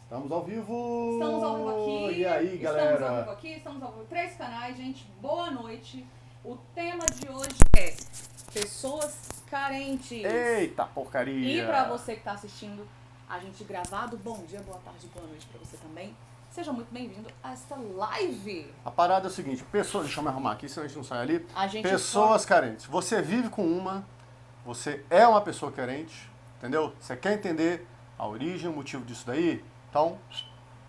Estamos ao vivo! Estamos ao vivo aqui. E aí, galera? Estamos ao vivo aqui, estamos ao vivo em 3 canais, gente. Boa noite. O tema de hoje é pessoas carentes. Eita porcaria! E pra você que tá assistindo a gente gravado, bom dia, boa tarde, boa noite pra você também. Seja muito bem-vindo a esta live. A parada é o seguinte, pessoas, deixa eu me arrumar aqui, senão a gente não sai ali. A gente Pessoas carentes. Você vive com uma, você é uma pessoa carente, entendeu? Você quer entender a origem, o motivo disso daí? Então,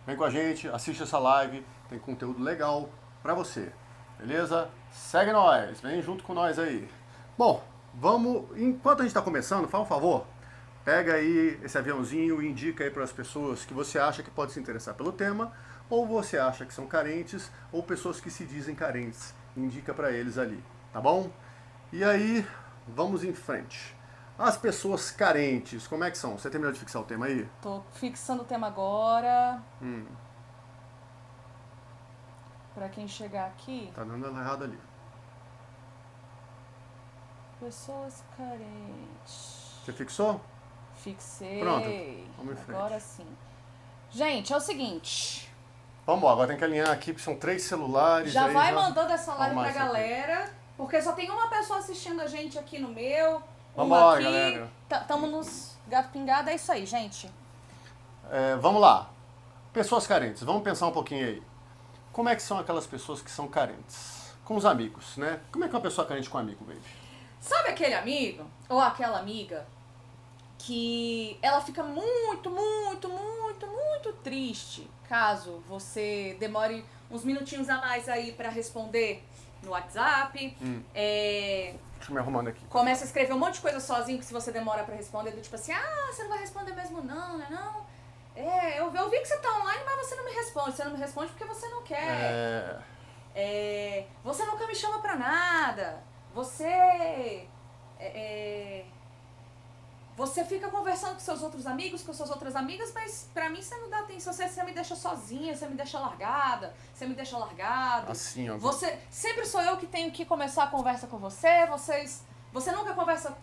vem com a gente, assiste essa live, tem conteúdo legal pra você, beleza? Segue nós, vem junto com nós aí. Bom, vamos, enquanto a gente tá começando, faz um favor, pega aí esse aviãozinho e indica aí para as pessoas que você acha que pode se interessar pelo tema, ou você acha que são carentes, ou pessoas que se dizem carentes. Indica para eles ali, tá bom? E aí, vamos em frente. As pessoas carentes, como é que são? Você terminou de fixar o tema aí? tô fixando o tema agora. Pra quem chegar aqui, Tá dando errado ali. pessoas carentes. Você fixou? Fixei. Pronto, vamos em frente. Agora sim. Gente, é o seguinte. Vamos lá, agora tem que alinhar aqui, porque são 3 celulares. Já aí vai mandando essa live arrumar pra isso aqui. galera, porque só tem uma pessoa assistindo a gente aqui no meu, Vamos uma lá, aqui. galera. Tamo nos gato pingado, é isso aí, gente. Vamos lá. Pessoas carentes, vamos pensar um pouquinho aí. Como é que são aquelas pessoas que são carentes? Com os amigos, né? Como é que é uma pessoa carente com um amigo, baby? Sabe aquele amigo ou aquela amiga que ela fica muito triste caso você demore uns minutinhos a mais aí pra responder no WhatsApp? Deixa eu me arrumando aqui. Começa a escrever um monte de coisa sozinho que se você demora pra responder, do tipo assim, você não vai responder mesmo não, né não? Eu vi que você tá online, mas você não me responde. Você não me responde porque você não quer. Você nunca me chama pra nada. Você fica conversando com seus outros amigos, com suas outras amigas, mas pra mim você não dá atenção. Você me deixa sozinha, você me deixa largada, você me deixa largado. Assim, ó. Sempre sou eu que tenho que começar a conversa com você. Você nunca conversa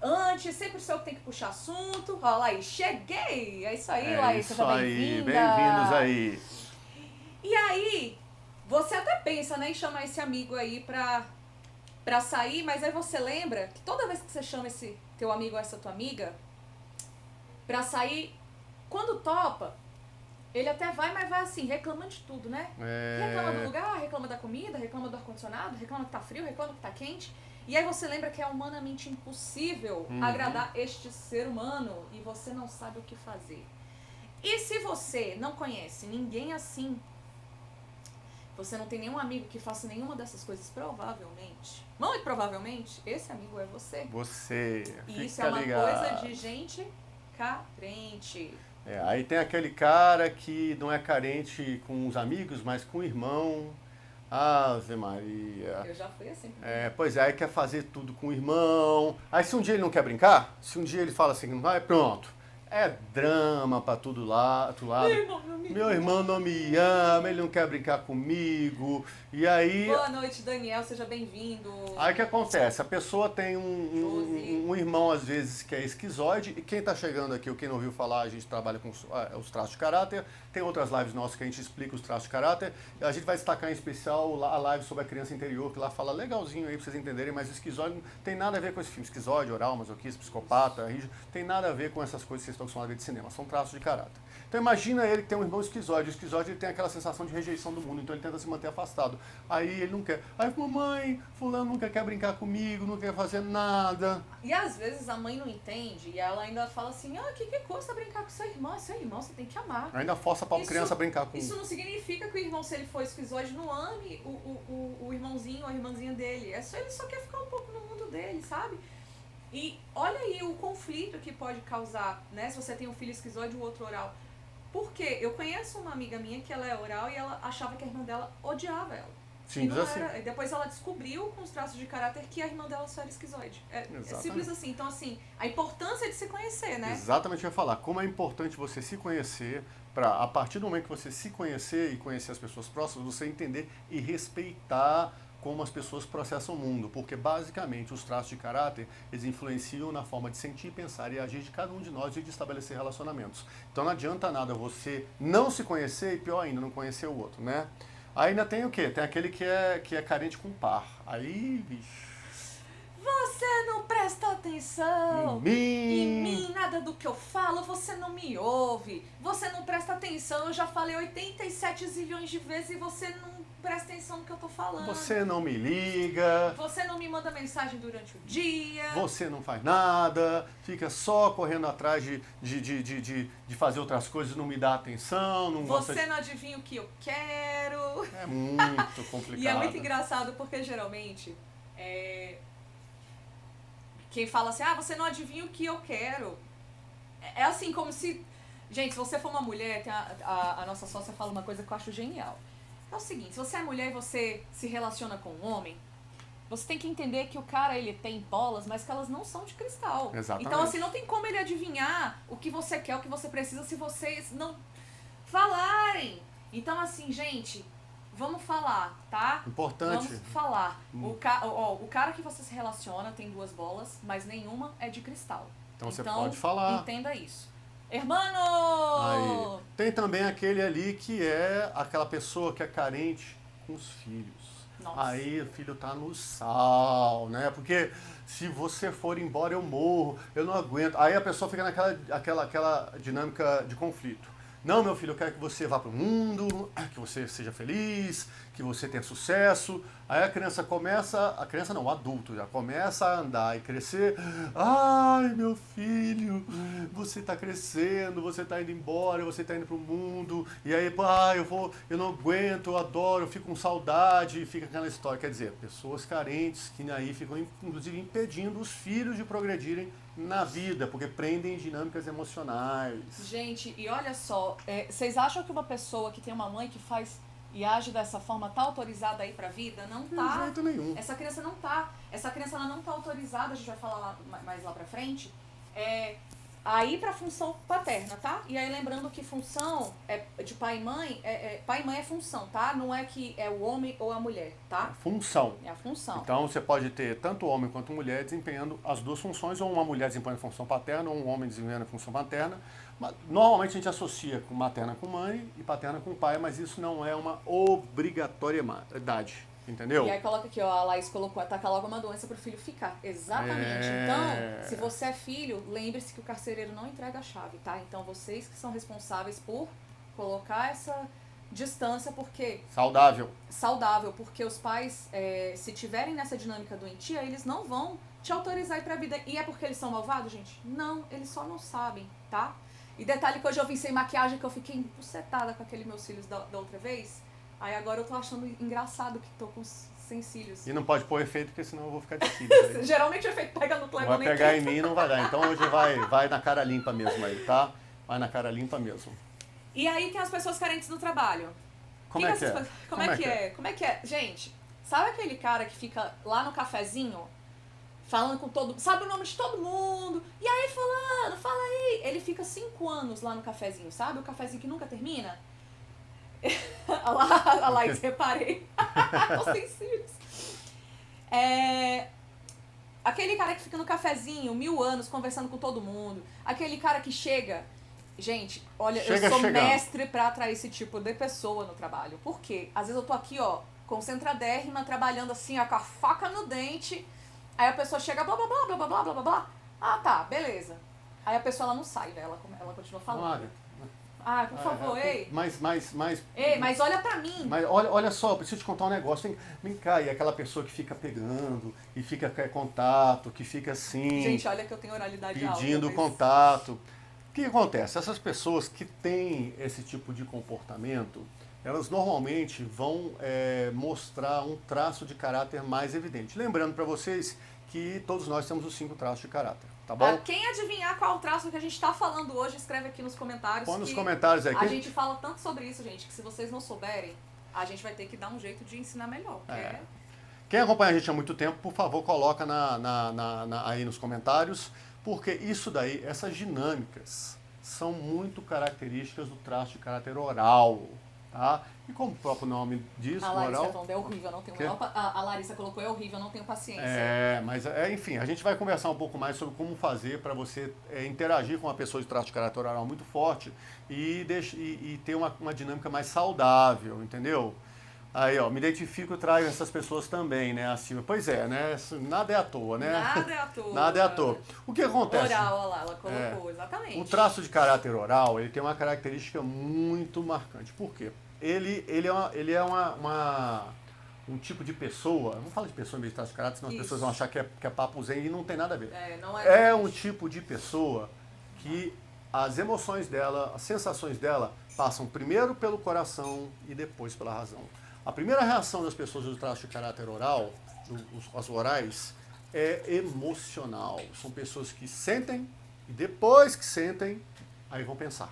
antes, sempre sou eu que tenho que puxar assunto. Olha lá aí, cheguei! É isso aí, Laís, seja bem-vinda. Bem-vindos aí. E aí, você até pensa, né, em chamar esse amigo aí pra sair, mas aí você lembra que toda vez que você chama esse teu amigo ou essa tua amiga pra sair, quando topa, ele até vai, mas vai assim, reclamando de tudo, né? Reclama do lugar, reclama da comida, reclama do ar-condicionado, reclama que tá frio, reclama que tá quente. E aí você lembra que é humanamente impossível agradar este ser humano e você não sabe o que fazer. E se você não conhece ninguém assim, você não tem nenhum amigo que faça nenhuma dessas coisas, provavelmente, muito provavelmente, esse amigo é você. Você. E isso fica é uma ligado. coisa de gente carente. Aí tem aquele cara que não é carente com os amigos, mas com o irmão. Ave Maria. Eu já fui assim. Pois é, aí quer fazer tudo com o irmão. Aí se um dia ele não quer brincar, se um dia ele fala assim, não vai, pronto. É drama pra todo lado. Meu irmão não me ama, ele não quer brincar comigo. E aí... Boa noite, Daniel, seja bem-vindo. Aí o que acontece? A pessoa tem um irmão, às vezes, que é esquizoide, e quem tá chegando aqui, ou quem não ouviu falar, a gente trabalha com os traços de caráter, tem outras lives nossas que a gente explica os traços de caráter, e a gente vai destacar em especial a live sobre a criança interior, que lá fala legalzinho aí pra vocês entenderem, mas o esquizoide não tem nada a ver com esse filme. Esquizoide, oral, masoquista, psicopata, rígido, tem nada a ver com essas coisas que vocês estão acostumados a ver de cinema, são traços de caráter. Então imagina ele que tem um irmão esquizoide, o esquizoide ele tem aquela sensação de rejeição do mundo, então ele tenta se manter afastado. Aí ele não quer. Aí, mamãe, fulano nunca quer brincar comigo, não quer fazer nada. E às vezes a mãe não entende e ela ainda fala assim, que custa brincar com seu irmão? É seu irmão, você tem que amar. Ainda força pra criança brincar com... Isso não significa que o irmão, se ele for esquizoide, não ame o irmãozinho ou a irmãzinha dele. Ele só quer ficar um pouco no mundo dele, sabe? E olha aí o conflito que pode causar, né? Se você tem um filho esquizoide e o outro oral. Porque eu conheço uma amiga minha que ela é oral e ela achava que a irmã dela odiava ela. Simples assim. E depois ela descobriu com os traços de caráter que a irmã dela só era esquizoide. É simples assim. Então, assim, a importância de se conhecer, né? Exatamente, eu ia falar. Como é importante você se conhecer, para a partir do momento que você se conhecer e conhecer as pessoas próximas, você entender e respeitar como as pessoas processam o mundo, porque basicamente os traços de caráter, eles influenciam na forma de sentir, pensar e agir de cada um de nós e de estabelecer relacionamentos. Então não adianta nada você não se conhecer e pior ainda, não conhecer o outro, né? Aí ainda tem o quê? Tem aquele que é carente com par. Aí, bicho... Você não presta atenção em Em mim, nada do que eu falo, você não me ouve, você não presta atenção, eu já falei 87 zilhões de vezes e você não presta atenção no que eu tô falando. Você não me liga, Você não me manda mensagem durante o dia. você não faz nada, fica só correndo atrás de fazer outras coisas, não me dá atenção, não gosta Você não adivinha o que eu quero. É muito complicado. E é muito engraçado porque geralmente quem fala assim, você não adivinha o que eu quero. É assim como se... Gente, se você for uma mulher, tem a nossa sócia fala uma coisa que eu acho genial. É o seguinte, se você é mulher e você se relaciona com um homem, você tem que entender que o cara, ele tem bolas, mas que elas não são de cristal. Exatamente. Então, assim, não tem como ele adivinhar o que você quer, o que você precisa, se vocês não falarem. Então, assim, gente, vamos falar, tá? Importante. Vamos falar. O cara que você se relaciona tem 2 bolas, mas nenhuma é de cristal. Então você pode falar. Entenda isso. Hermano! Aí. Tem também aquele ali que é aquela pessoa que é carente com os filhos. Nossa. Aí o filho tá no sal, né? Porque se você for embora eu morro, eu não aguento. Aí a pessoa fica naquela dinâmica de conflito. Não, meu filho, eu quero que você vá para o mundo, que você seja feliz, que você tenha sucesso. Aí a criança o adulto já começa a andar e crescer. Ai, meu filho, você está crescendo, você está indo embora, você está indo para o mundo. E aí, pai, eu não aguento, eu adoro, eu fico com saudade, e fica aquela história. Quer dizer, pessoas carentes que aí ficam, inclusive, impedindo os filhos de progredirem na vida, porque prendem dinâmicas emocionais. Gente, e olha só, vocês acham que uma pessoa que tem uma mãe que faz e age dessa forma tá autorizada aí pra vida? Não tá. De jeito nenhum. Essa criança não tá. Essa criança ela não tá autorizada, a gente vai falar mais lá pra frente, aí pra função paterna, tá? E aí lembrando que função de pai e mãe, pai e mãe é função, tá? Não é que é o homem ou a mulher, tá? Função. É a função. Então você pode ter tanto homem quanto mulher desempenhando as 2 funções, ou uma mulher desempenhando a função paterna, ou um homem desempenhando a função materna. Normalmente a gente associa com materna com mãe e paterna com pai, mas isso não é uma obrigatoriedade, entendeu? E aí coloca aqui, ó, a Laís colocou, atacar logo uma doença pro filho ficar. Exatamente. Então, se você é filho, lembre-se que o carcereiro não entrega a chave, tá? Então vocês que são responsáveis por colocar essa distância, porque... Saudável, porque os pais, se tiverem nessa dinâmica doentia, eles não vão te autorizar a ir pra vida. E é porque eles são malvados, gente? Não, eles só não sabem, tá? E detalhe que hoje eu vim sem maquiagem, que eu fiquei empucetada com aqueles meus cílios da outra vez. Aí agora eu tô achando engraçado que tô sem cílios. E não pode pôr efeito, porque senão eu vou ficar de cílios. Geralmente o efeito pega no Cleber. Vai pegar em mim e não vai dar. Então hoje vai na cara limpa mesmo aí, tá? Vai na cara limpa mesmo. E aí tem as pessoas carentes no trabalho. Como é que é? Como é que é? Gente, sabe aquele cara que fica lá no cafezinho, falando com todo mundo, sabe o nome de todo mundo, e aí fulano, fala aí. Ele fica 5 anos lá no cafezinho, sabe? O cafezinho que nunca termina. A Laís, reparei. Tô sem cílios. Aquele cara que fica no cafezinho 1000 anos conversando com todo mundo. Aquele cara que chega... Gente, olha, eu sou mestre pra atrair esse tipo de pessoa no trabalho. Por quê? Às vezes eu tô aqui, ó, concentradérrima, trabalhando assim, ó, com a faca no dente. Aí a pessoa chega, blá, blá, blá, blá, blá, blá, blá, blá, blá. Ah, tá, beleza. Aí a pessoa, ela não sai, né? Ela continua falando. Por favor, ei. Ei, mas olha pra mim. Mas olha só, eu preciso te contar um negócio. Vem cá, e aquela pessoa que fica pegando, e fica quer contato, que fica assim... Gente, olha que eu tenho oralidade alta. Pedindo contato. O que acontece? Essas pessoas que têm esse tipo de comportamento, elas normalmente vão mostrar um traço de caráter mais evidente. Lembrando para vocês que todos nós temos os 5 traços de caráter, tá bom? Quem adivinhar qual o traço que a gente está falando hoje, escreve aqui nos comentários. Põe nos comentários aqui. A gente fala tanto sobre isso, gente, que se vocês não souberem, a gente vai ter que dar um jeito de ensinar melhor. Quem acompanha a gente há muito tempo, por favor, coloca aí nos comentários, porque isso daí, essas dinâmicas, são muito características do traço de caráter oral, Tá? E como o próprio nome diz, A o Larissa oral... falando, é horrível, não tenho Quê? a Larissa colocou, é horrível, não tenho paciência. Mas enfim, a gente vai conversar um pouco mais sobre como fazer para você interagir com uma pessoa de traço de caráter oral muito forte e ter uma dinâmica mais saudável, entendeu? Aí, ó, me identifico e trago essas pessoas também, né, acima. Pois é, né? Nada é à toa, né? Nada é à toa. Nada é à toa. O que acontece? Oral, olha lá, ela colocou, exatamente. O traço de caráter oral, ele tem uma característica muito marcante. Por quê? Ele é um tipo de pessoa, não falo de pessoa em vez de traço de caráter, senão as pessoas vão achar que é papo zen e não tem nada a ver. Não é É um tipo de pessoa que as emoções dela, as sensações dela, passam primeiro pelo coração e depois pela razão. A primeira reação das pessoas do traço de caráter oral, os orais, é emocional. São pessoas que sentem e depois que sentem, aí vão pensar.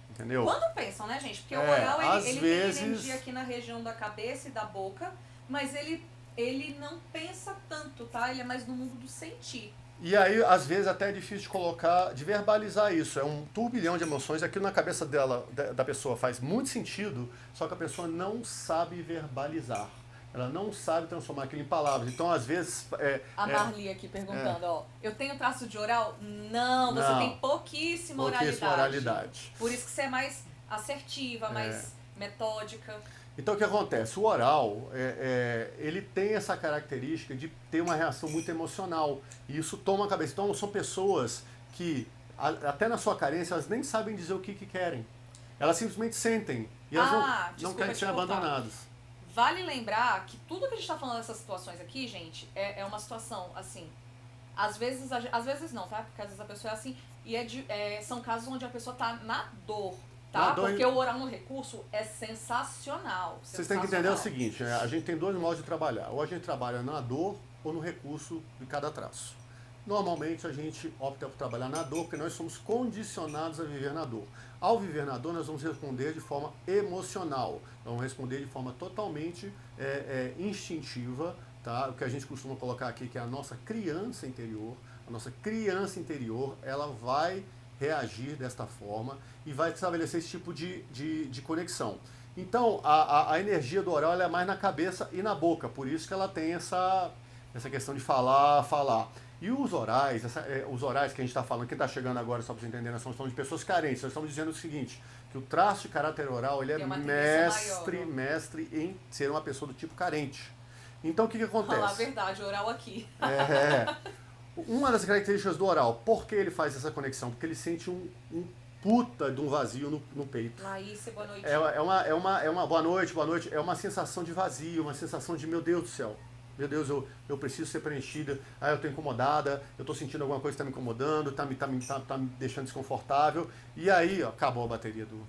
Entendeu? Quando pensam, né, gente? Porque o oral, ele vezes... tem energia aqui na região da cabeça e da boca, mas ele não pensa tanto, tá? Ele é mais no mundo do sentir. E aí, às vezes, até é difícil de colocar, de verbalizar isso. É um turbilhão de emoções. Aquilo na cabeça dela, da pessoa faz muito sentido, só que a pessoa não sabe verbalizar. Ela não sabe transformar aquilo em palavras. Então, às vezes... A Marli aqui perguntando, ó. Eu tenho traço de oral? Não, você tem pouquíssima oralidade. Por isso que você é mais assertiva, mais metódica. Então, o que acontece? O oral, ele tem essa característica de ter uma reação muito emocional. E isso toma a cabeça. Então, são pessoas que, até na sua carência, elas nem sabem dizer o que querem. Elas simplesmente sentem. E elas não querem ser abandonadas. Vale lembrar que tudo que a gente está falando dessas situações aqui, gente, é uma situação, assim, às vezes não, tá? Porque às vezes a pessoa é assim, e são casos onde a pessoa tá na dor, tá? Porque o oral no recurso é sensacional. Vocês têm que entender o seguinte, a gente tem dois modos de trabalhar. Ou a gente trabalha na dor ou no recurso de cada traço. Normalmente a gente opta por trabalhar na dor, porque nós somos condicionados a viver na dor. Ao viver na dor, nós vamos responder de forma emocional, vamos responder de forma totalmente instintiva, tá? O que a gente costuma colocar aqui, que é a nossa criança interior. A nossa criança interior, ela vai reagir desta forma e vai estabelecer esse tipo de conexão. Então, a energia do oral ela é mais na cabeça e na boca, por isso que ela tem essa questão de falar. E os orais que a gente está falando, quem está chegando agora, só para você entender, nós estamos de pessoas carentes. Nós estamos dizendo o seguinte, que o traço de caráter oral, ele é mestre em ser uma pessoa do tipo carente. Então, o que acontece? Falar a verdade, oral aqui. Uma das características do oral, por que ele faz essa conexão? Porque ele sente um puta de um vazio no peito. Laís, boa noite. É uma boa noite, é uma sensação de vazio, uma sensação de, meu Deus do céu. Meu Deus, eu preciso ser preenchida. Eu estou incomodada, eu estou sentindo alguma coisa que está me incomodando, está me deixando desconfortável. E aí, ó, acabou a bateria do...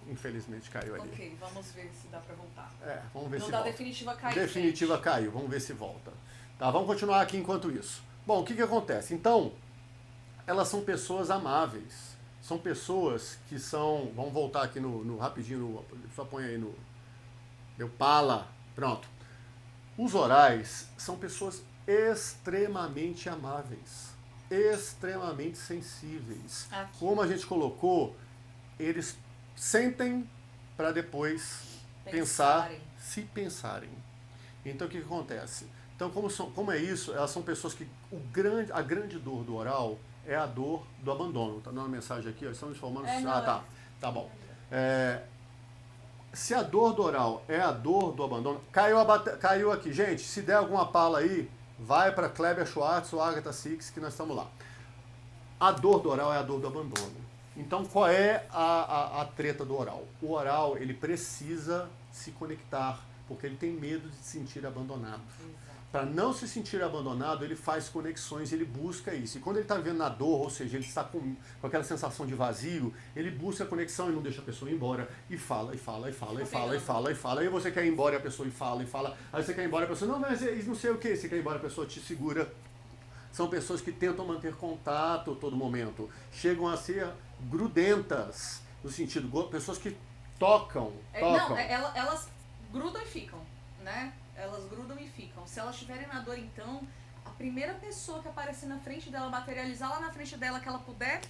infelizmente caiu ali. Ok, vamos ver se dá para voltar. Vamos ver se volta. Definitiva caiu. Definitiva gente. Caiu, vamos ver se volta. Tá, vamos continuar aqui enquanto isso. Bom, o que acontece? Então, elas são pessoas amáveis. São pessoas que são... Vamos voltar aqui rapidinho, só põe aí no... Deu pala. Pronto. Os orais são pessoas extremamente amáveis, extremamente sensíveis. Como a gente colocou, eles sentem para depois se pensarem. Então o que acontece? Então como é isso, elas são pessoas que a grande dor do oral é a dor do abandono. Tá dando uma mensagem aqui, ó, estamos formando... tá bom. Se a dor do oral é a dor do abandono... Caiu aqui. Gente, se der alguma pala aí, vai para Kleber Schwartz ou Agatha Six, que nós estamos lá. A dor do oral é a dor do abandono. Então, qual é a treta do oral? O oral, ele precisa se conectar, porque ele tem medo de se sentir abandonado. Para não se sentir abandonado, ele faz conexões, ele busca isso. E quando ele está vivendo na dor, ou seja, ele está com aquela sensação de vazio, ele busca a conexão e não deixa a pessoa ir embora. E fala. Aí você quer ir embora e a pessoa fala. Aí você quer ir embora e a pessoa, não, mas não sei o que. Você quer ir embora e a pessoa te segura. São pessoas que tentam manter contato todo momento. Chegam a ser grudentas, no sentido, pessoas que tocam. Não, elas grudam e ficam, né? Elas grudam e ficam. Se elas estiverem na dor, então, a primeira pessoa que aparecer na frente dela, materializar lá na frente dela, que ela puder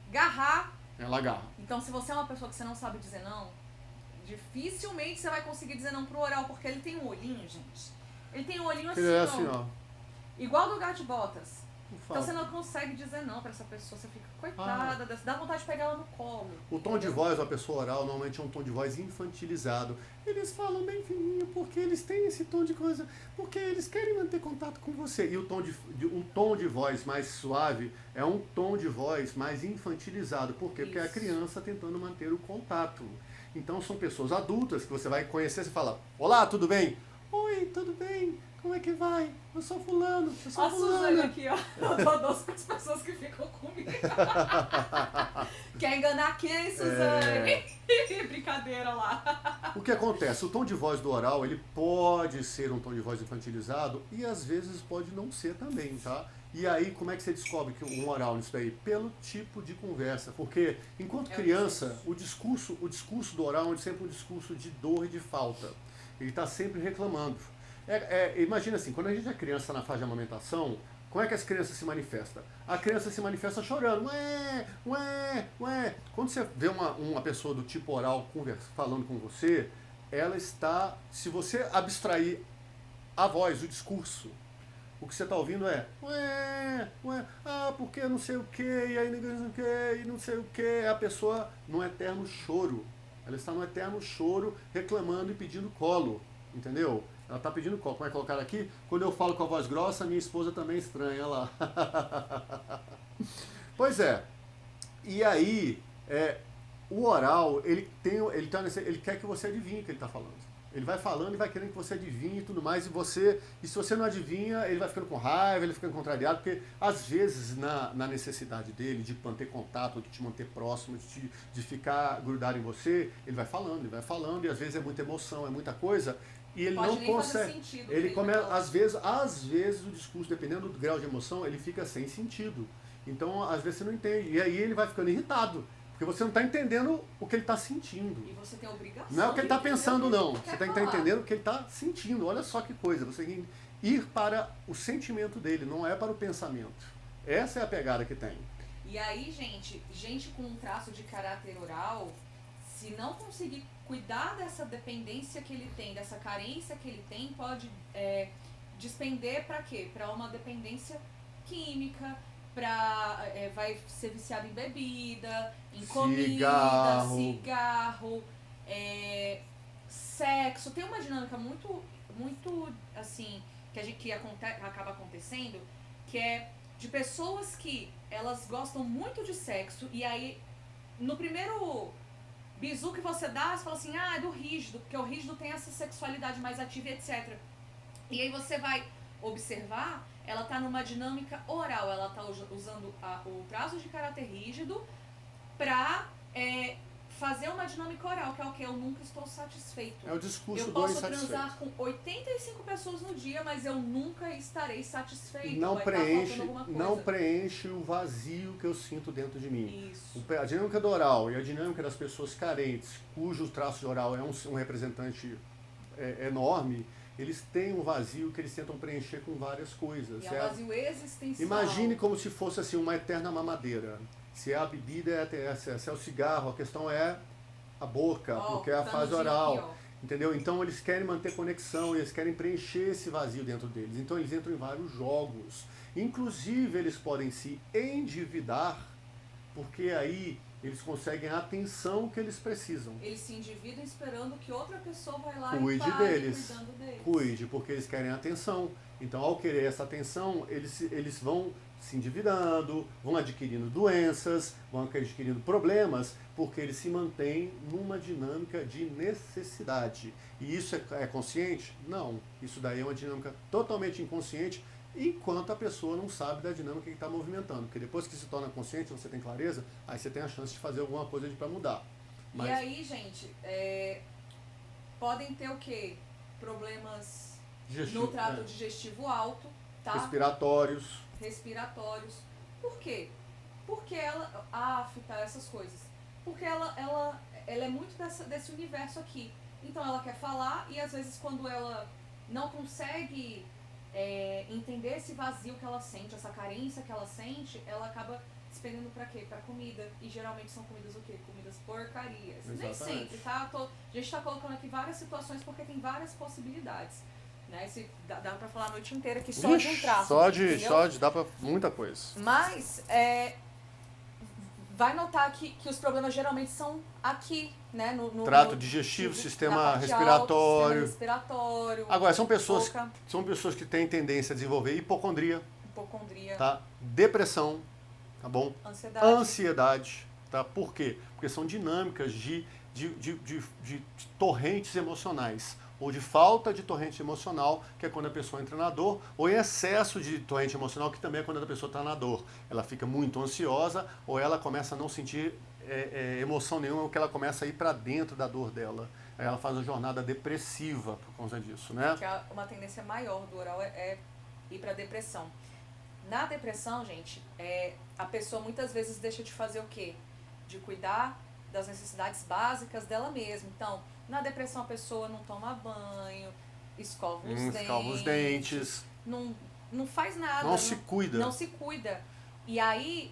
agarrar, Ela agarra. Então, se você é uma pessoa que você não sabe dizer não, dificilmente você vai conseguir dizer não pro oral, porque ele tem um olhinho, gente. Ele tem um olhinho assim, Ele é assim, ó. igual do gato de botas. Não Então fala. você não consegue dizer não pra essa pessoa, você fica coitada, dá vontade de pegar ela no colo. O tom de voz da pessoa oral normalmente é um tom de voz infantilizado. Eles falam bem fininho porque eles têm esse tom de coisa, porque eles querem manter contato com você. E um tom de voz mais suave é um tom de voz mais infantilizado. Por quê? Porque é a Isso. criança tentando manter o contato. Então são pessoas adultas que você vai conhecer e fala: olá, tudo bem? Oi, tudo bem? Como é que vai? Eu sou fulano, eu sou Ó a Suzane fulana. aqui, ó. Eu dou doce com as pessoas que ficam comigo. Quer enganar quem, Suzane? Brincadeira lá. O que acontece? O tom de voz do oral, ele pode ser um tom de voz infantilizado e às vezes pode não ser também, tá? E aí, como é que você descobre que um oral nisso daí? Pelo tipo de conversa. Porque, enquanto criança, o discurso do oral é sempre um discurso de dor e de falta. Ele está sempre reclamando. Imagina assim, quando a gente é criança na fase de amamentação, como é que as crianças se manifestam? A criança se manifesta chorando. Ué, ué, ué. Quando você vê uma pessoa do tipo oral falando com você, ela está... Se você abstrair a voz, o discurso, o que você está ouvindo é ué, ué, porque não sei o que, e aí ninguém não sei o que, e não sei o que. A pessoa num eterno choro. Ela está num eterno choro, reclamando e pedindo colo. Entendeu? Ela está pedindo colo. Como é colocar aqui? Quando eu falo com a voz grossa, minha esposa também estranha lá. Pois é. E aí, o oral, ele quer que você adivinhe o que ele está falando. Ele vai falando e vai querendo que você adivinhe e tudo mais, e se você não adivinha, ele vai ficando com raiva, ele fica contrariado, porque às vezes na necessidade dele de manter contato, de te manter próximo, de ficar grudado em você, ele vai falando, e às vezes é muita emoção, é muita coisa, e ele Pode não nem fazer consegue. sentido. Ele começa, às vezes o discurso, dependendo do grau de emoção, ele fica sem sentido. Então, às vezes você não entende, e aí ele vai ficando irritado. Porque você não está entendendo o que ele está sentindo. E você tem a obrigação. Não é o que ele está pensando, não. Você Quer tem que estar entendendo o que ele está sentindo. Olha só que coisa. Você tem que ir para o sentimento dele, não é para o pensamento. Essa é a pegada que tem. E aí, gente com um traço de caráter oral, se não conseguir cuidar dessa dependência que ele tem, dessa carência que ele tem, pode despender para quê? Para uma dependência química, vai ser viciado em bebida, em comida, cigarro, sexo. Tem uma dinâmica muito assim, que acaba acontecendo, que é de pessoas que elas gostam muito de sexo, e aí no primeiro bizu que você dá, você fala assim, é do rígido, porque o rígido tem essa sexualidade mais ativa, etc. E aí você vai observar, ela está numa dinâmica oral, ela está usando o traço de caráter rígido para fazer uma dinâmica oral, que é o que? Eu nunca estou satisfeito. É o discurso eu do posso insatisfeito. transar com 85 pessoas no dia, mas eu nunca estarei satisfeito. Não vai preenche, estar faltando alguma coisa. não preenche o vazio que eu sinto dentro de mim. Isso. A dinâmica do oral e a dinâmica das pessoas carentes, cujo traço de oral é um representante enorme, eles têm um vazio que eles tentam preencher com várias coisas. E é um vazio existencial. Imagine como se fosse assim uma eterna mamadeira. Se é a bebida, se é o cigarro, a questão é a boca, porque é a fase oral. Aqui, entendeu? Então eles querem manter conexão, eles querem preencher esse vazio dentro deles. Então eles entram em vários jogos. Inclusive eles podem se endividar, porque aí eles conseguem a atenção que eles precisam. Eles se endividam esperando que outra pessoa vai lá Cuide e pague deles. cuidando deles. Cuide, porque eles querem atenção. Então, ao querer essa atenção, eles vão se endividando, vão adquirindo doenças, vão adquirindo problemas, porque eles se mantêm numa dinâmica de necessidade. E isso é consciente? Não. Isso daí é uma dinâmica totalmente inconsciente, enquanto a pessoa não sabe da dinâmica que está movimentando. Porque depois que se torna consciente, você tem clareza, aí você tem a chance de fazer alguma coisa para mudar. Mas... E aí, gente, podem ter o quê? Problemas no trato digestivo alto, tá? Respiratórios. Por quê? Porque ela... afta, essas coisas. Porque ela é muito desse universo aqui. Então ela quer falar e às vezes quando ela não consegue entender esse vazio que ela sente, essa carência que ela sente, ela acaba despendendo pra quê? Pra comida. E geralmente são comidas o quê? Comidas porcarias. Exatamente. Nem sempre, tá? A gente tá colocando aqui várias situações porque tem várias possibilidades. Né? Dá pra falar a noite inteira aqui só de um traço. Só de dá pra muita coisa. Mas, vai notar que os problemas geralmente são aqui, né? No trato digestivo, sistema respiratório. Agora, são pessoas que têm tendência a desenvolver hipocondria. Tá? Depressão, tá bom? Ansiedade, tá? Por quê? Porque são dinâmicas de torrentes emocionais, ou de falta de torrente emocional, que é quando a pessoa entra na dor, ou em excesso de torrente emocional, que também é quando a pessoa está na dor. Ela fica muito ansiosa, ou ela começa a não sentir emoção nenhuma, ou que ela começa a ir para dentro da dor dela. Aí ela faz uma jornada depressiva por causa disso, né? Que uma tendência maior do oral é ir para depressão. Na depressão, gente, a pessoa muitas vezes deixa de fazer o quê? De cuidar das necessidades básicas dela mesma. Então, na depressão a pessoa não toma banho, escova os dentes, não faz nada. Não se cuida. Não se cuida. E aí,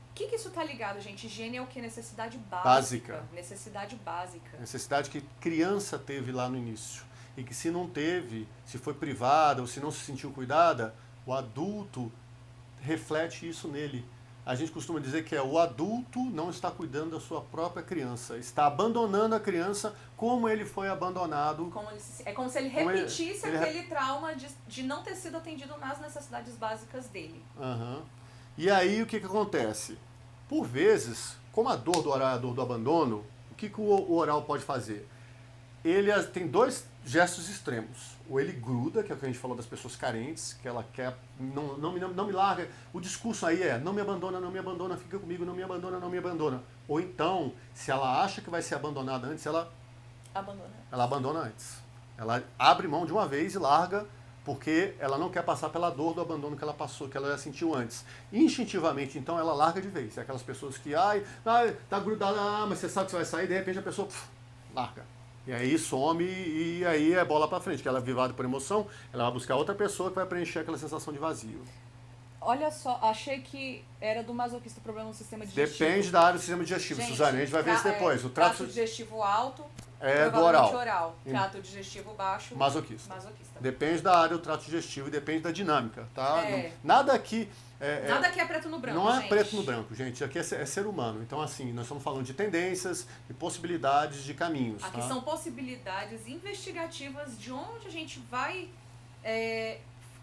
o que isso tá ligado, gente? Higiene é o que? Necessidade básica. Necessidade básica. Necessidade que criança teve lá no início. E que se não teve, se foi privada ou se não se sentiu cuidada, o adulto reflete isso nele. A gente costuma dizer que o adulto não está cuidando da sua própria criança, está abandonando a criança como ele foi abandonado. É como se ele repetisse aquele trauma de não ter sido atendido nas necessidades básicas dele. Uhum. E aí o que acontece? Por vezes, como a dor do oral é a dor do abandono, o que o oral pode fazer? Ele tem dois gestos extremos. Ou ele gruda, que é o que a gente falou das pessoas carentes, que ela quer, não me larga. O discurso aí não me abandona, fica comigo, não me abandona. Ou então, se ela acha que vai ser abandonada antes, ela abandona antes. Ela abre mão de uma vez e larga, porque ela não quer passar pela dor do abandono que ela passou, que ela já sentiu antes. Instintivamente, então, ela larga de vez. É aquelas pessoas que, tá grudada, mas você sabe que você vai sair, de repente a pessoa larga. E aí some e aí é bola pra frente, que ela é vivada por emoção, ela vai buscar outra pessoa que vai preencher aquela sensação de vazio. Olha só, achei que era do masoquista o problema no sistema digestivo. Depende da área do sistema digestivo, gente, Suzane, a gente vai ver isso depois. O trato digestivo alto, do oral. Trato digestivo baixo, mazoquista. Depende da área do trato digestivo e depende da dinâmica, tá? Nada aqui... Nada aqui é preto no branco, Não é preto no branco, gente. Aqui é ser humano. Então, assim, nós estamos falando de tendências e possibilidades de caminhos. Aqui são possibilidades investigativas de onde a gente vai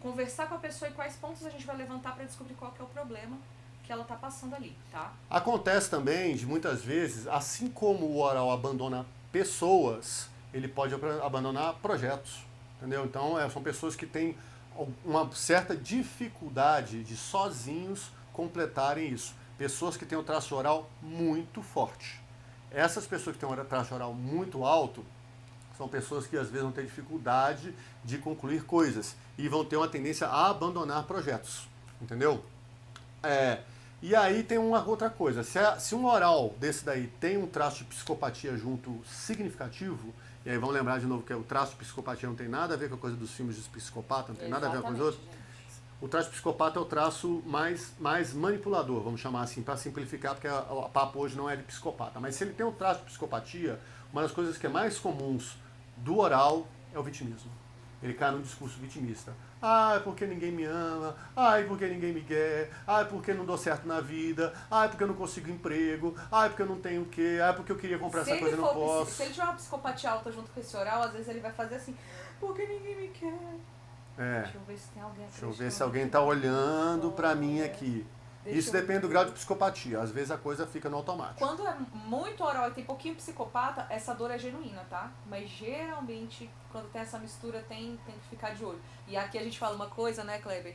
conversar com a pessoa e quais pontos a gente vai levantar para descobrir qual que é o problema que ela está passando ali, tá? Acontece também, de muitas vezes, assim como o oral abandona pessoas, ele pode abandonar projetos, entendeu? Então, são pessoas que têm uma certa dificuldade de sozinhos completarem isso. Pessoas que têm um traço oral muito forte. Essas pessoas que têm um traço oral muito alto são pessoas que às vezes vão ter dificuldade de concluir coisas e vão ter uma tendência a abandonar projetos, entendeu? E aí tem uma outra coisa, se um oral desse daí tem um traço de psicopatia junto significativo, e aí vamos lembrar de novo que o traço de psicopatia não tem nada a ver com a coisa dos filmes de psicopata, não tem nada a ver com os outros. O traço de psicopata é o traço mais manipulador, vamos chamar assim, para simplificar, porque o papo hoje não é de psicopata. Mas se ele tem um traço de psicopatia, uma das coisas que é mais comuns do oral é o vitimismo. Ele cai num discurso vitimista. Porque ninguém me ama, porque ninguém me quer, porque não dou certo na vida, porque eu não consigo emprego, porque eu não tenho o quê, porque eu queria comprar essa coisa e não posso. Se ele tiver uma psicopatia alta junto com esse oral, às vezes ele vai fazer assim, porque ninguém me quer. Deixa eu ver se tem alguém aqui. Deixa eu ver se alguém tá olhando pra mim aqui. Isso depende do grau de psicopatia. Às vezes a coisa fica no automático. Quando é muito oral e tem pouquinho psicopata, essa dor é genuína, tá? Mas geralmente, quando tem essa mistura, tem que ficar de olho. E aqui a gente fala uma coisa, né, Kleber?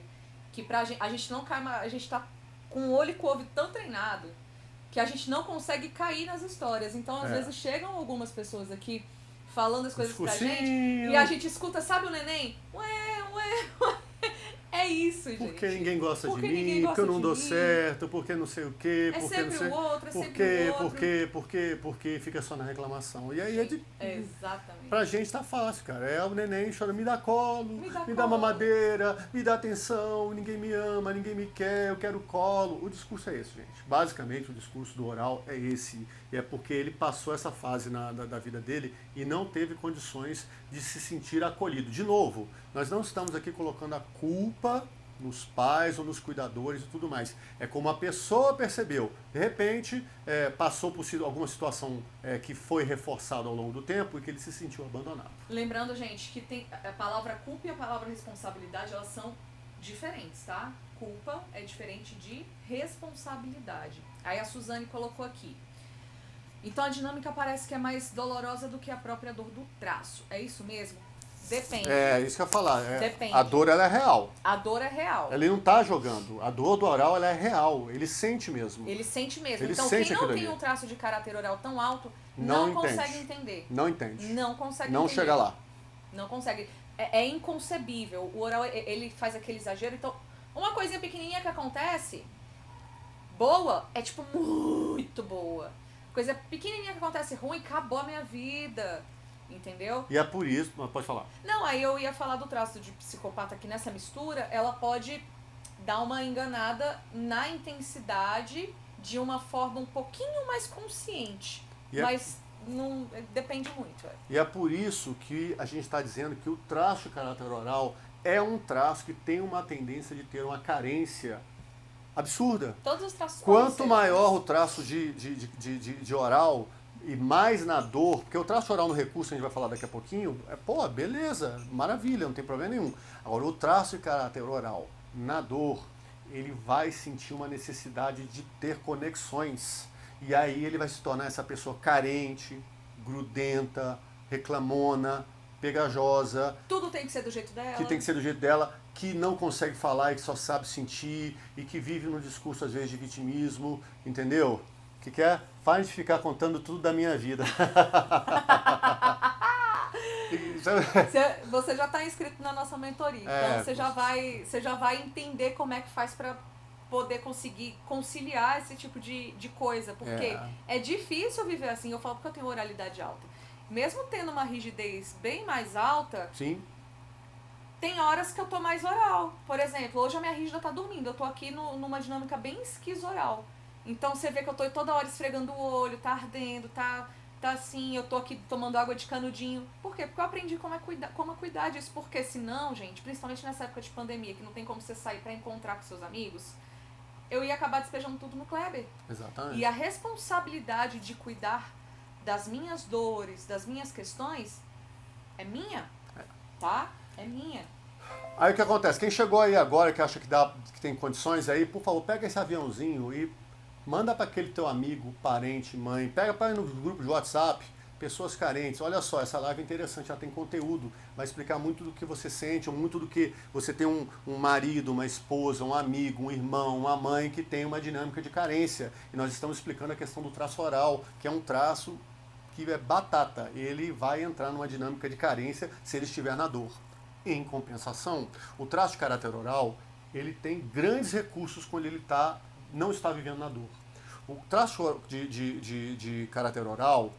Que a gente não cai, a gente tá com o olho e com o ouvido tão treinado que a gente não consegue cair nas histórias. Então, às vezes, chegam algumas pessoas aqui falando as coisas pra gente e a gente escuta, sabe o neném? Ué. É isso, gente. Porque ninguém gosta Porque de ninguém mim, gosta porque eu não de dou mim. certo, porque não sei o quê, É porque sempre não sei... o outro, é Por sempre quê, o outro. porque fica só na reclamação. E aí Exatamente. pra gente tá fácil, cara. É o neném chorando, me dá colo, Me dá me dá colo. mamadeira, me dá atenção, ninguém me ama, ninguém me quer, eu quero colo. O discurso é esse, gente. Basicamente, o discurso do oral é esse. E é porque ele passou essa fase da vida dele e não teve condições de se sentir acolhido. De novo, nós não estamos aqui colocando a culpa nos pais ou nos cuidadores e tudo mais. É como a pessoa percebeu. De repente, passou por alguma situação que foi reforçada ao longo do tempo e que ele se sentiu abandonado. Lembrando, gente, que tem a palavra culpa e a palavra responsabilidade, elas são diferentes, tá? Culpa é diferente de responsabilidade. Aí a Suzane colocou aqui. Então a dinâmica parece que é mais dolorosa do que a própria dor do traço. É isso mesmo? Depende. É isso que eu ia falar. Depende. A dor ela é real. A dor é real. Ele não tá jogando. A dor do oral ela é real. Ele sente mesmo. Ele sente mesmo. Ele então sente quem não aquilo tem ali. um traço de caráter oral tão alto Não não entende. consegue entender. Não entende. Não consegue Não entender. chega lá. Não consegue. É inconcebível. O oral, ele faz aquele exagero. Então, uma coisinha pequenininha que acontece, boa, é tipo muito boa. Coisa pequenininha que acontece ruim, acabou a minha vida. Entendeu? E é por isso, mas pode falar. Não, aí eu ia falar do traço de psicopata que nessa mistura, ela pode dar uma enganada na intensidade de uma forma um pouquinho mais consciente. Mas não depende muito. E é por isso que a gente está dizendo que o traço de caráter oral é um traço que tem uma tendência de ter uma carência absurda. Todos os traços. Quanto maior o traço de oral e mais na dor, porque o traço oral no recurso, a gente vai falar daqui a pouquinho, beleza, maravilha, não tem problema nenhum. Agora, o traço de caráter oral na dor, ele vai sentir uma necessidade de ter conexões. E aí ele vai se tornar essa pessoa carente, grudenta, reclamona, pegajosa. Tudo tem que ser do jeito dela. Que tem que ser do jeito dela, que não consegue falar e que só sabe sentir, e que vive num discurso, às vezes, de vitimismo, entendeu? Que quer faz de ficar contando tudo da minha vida. Você já está inscrito na nossa mentoria, então você já vai entender como é que faz para poder conseguir conciliar esse tipo de coisa, porque é difícil viver assim. Eu falo porque eu tenho oralidade alta. Mesmo tendo uma rigidez bem mais alta, sim, tem horas que eu tô mais oral. Por exemplo, hoje a minha rígida tá dormindo, eu tô aqui numa dinâmica bem esquizoral. Então você vê que eu tô toda hora esfregando o olho, tá ardendo, tá assim, eu tô aqui tomando água de canudinho. Por quê? Porque eu aprendi como cuidar disso. Porque senão, gente, principalmente nessa época de pandemia, que não tem como você sair pra encontrar com seus amigos, eu ia acabar despejando tudo no Kleber. Exatamente. E a responsabilidade de cuidar das minhas dores, das minhas questões, é minha, tá? É minha. Aí o que acontece? Quem chegou aí agora, que acha que tem condições aí, por favor, pega esse aviãozinho e manda para aquele teu amigo, parente, mãe, pega para no grupo de WhatsApp, pessoas carentes. Olha só, essa live é interessante, ela tem conteúdo, vai explicar muito do que você sente, muito do que você tem um marido, uma esposa, um amigo, um irmão, uma mãe que tem uma dinâmica de carência. E nós estamos explicando a questão do traço oral, que é um traço que é batata. Ele vai entrar numa dinâmica de carência se ele estiver na dor. Em compensação, o traço de caráter oral, ele tem grandes recursos quando ele não está vivendo na dor. O traço de caráter oral,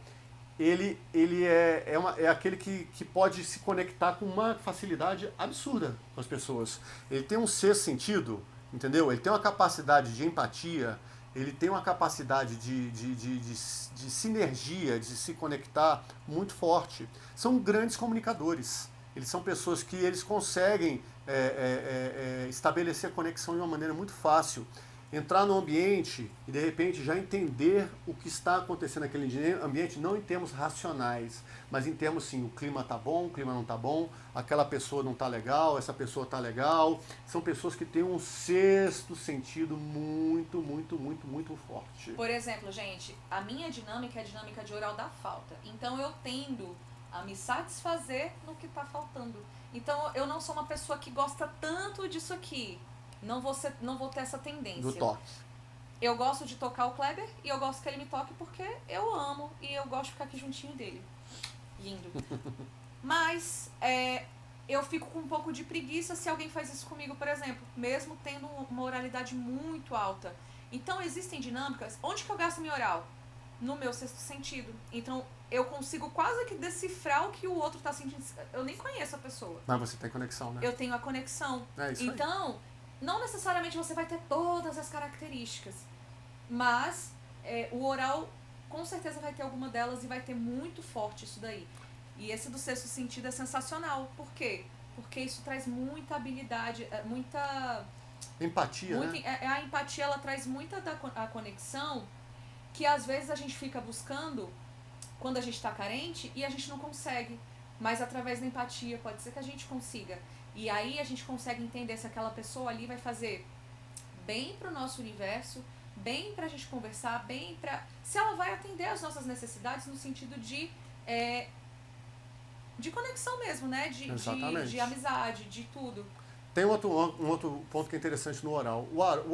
ele é aquele que pode se conectar com uma facilidade absurda com as pessoas. Ele tem um sexto sentido, entendeu? Ele tem uma capacidade de empatia, ele tem uma capacidade de sinergia, de se conectar muito forte. São grandes comunicadores. Eles são pessoas que eles conseguem estabelecer conexão de uma maneira muito fácil. Entrar no ambiente e, de repente, já entender o que está acontecendo naquele ambiente, não em termos racionais, mas em termos, sim, o clima tá bom, o clima não tá bom, aquela pessoa não tá legal, essa pessoa tá legal. São pessoas que têm um sexto sentido muito, muito, muito, muito forte. Por exemplo, gente, a minha dinâmica é a dinâmica de oral da falta. Então, eu tendo a me satisfazer no que tá faltando. Então, eu não sou uma pessoa que gosta tanto disso aqui. Não vou ter essa tendência. Do toque. Eu gosto de tocar o Kleber e eu gosto que ele me toque porque eu amo e eu gosto de ficar aqui juntinho dele. Lindo. Mas eu fico com um pouco de preguiça se alguém faz isso comigo, por exemplo, mesmo tendo uma oralidade muito alta. Então, existem dinâmicas. Onde que eu gasto minha oral? No meu sexto sentido. Então, eu consigo quase que decifrar o que o outro tá sentindo. Eu nem conheço a pessoa. Mas você tem conexão, né? Eu tenho a conexão. É isso então, não necessariamente você vai ter todas as características. Mas o oral, com certeza, vai ter alguma delas e vai ter muito forte isso daí. E esse do sexto sentido é sensacional. Por quê? Porque isso traz muita habilidade, muita... Empatia, né? A empatia, ela traz muita a conexão que às vezes a gente fica buscando quando a gente está carente e a gente não consegue. Mas através da empatia pode ser que a gente consiga. E aí a gente consegue entender se aquela pessoa ali vai fazer bem pro nosso universo, bem pra gente conversar, bem pra... Se ela vai atender as nossas necessidades no sentido de conexão mesmo, né? De amizade, de tudo. Tem um outro ponto que é interessante no oral. O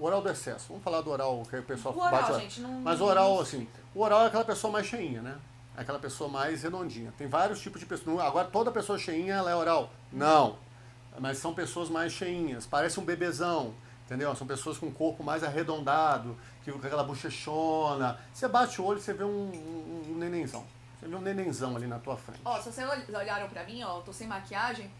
oral do excesso. Vamos falar do oral que o pessoal bate. Gente, não, mas o oral, assim, o oral é aquela pessoa mais cheinha, né? É aquela pessoa mais redondinha. Tem vários tipos de pessoas. Agora toda pessoa cheinha ela é oral. Não. Mas são pessoas mais cheinhas. Parece um bebezão. Entendeu? São pessoas com o corpo mais arredondado, com aquela bochechona. Você bate o olho e você vê um nenenzão. Você vê um nenenzão ali na tua frente. Ó, se vocês olharam pra mim, ó, eu tô sem maquiagem.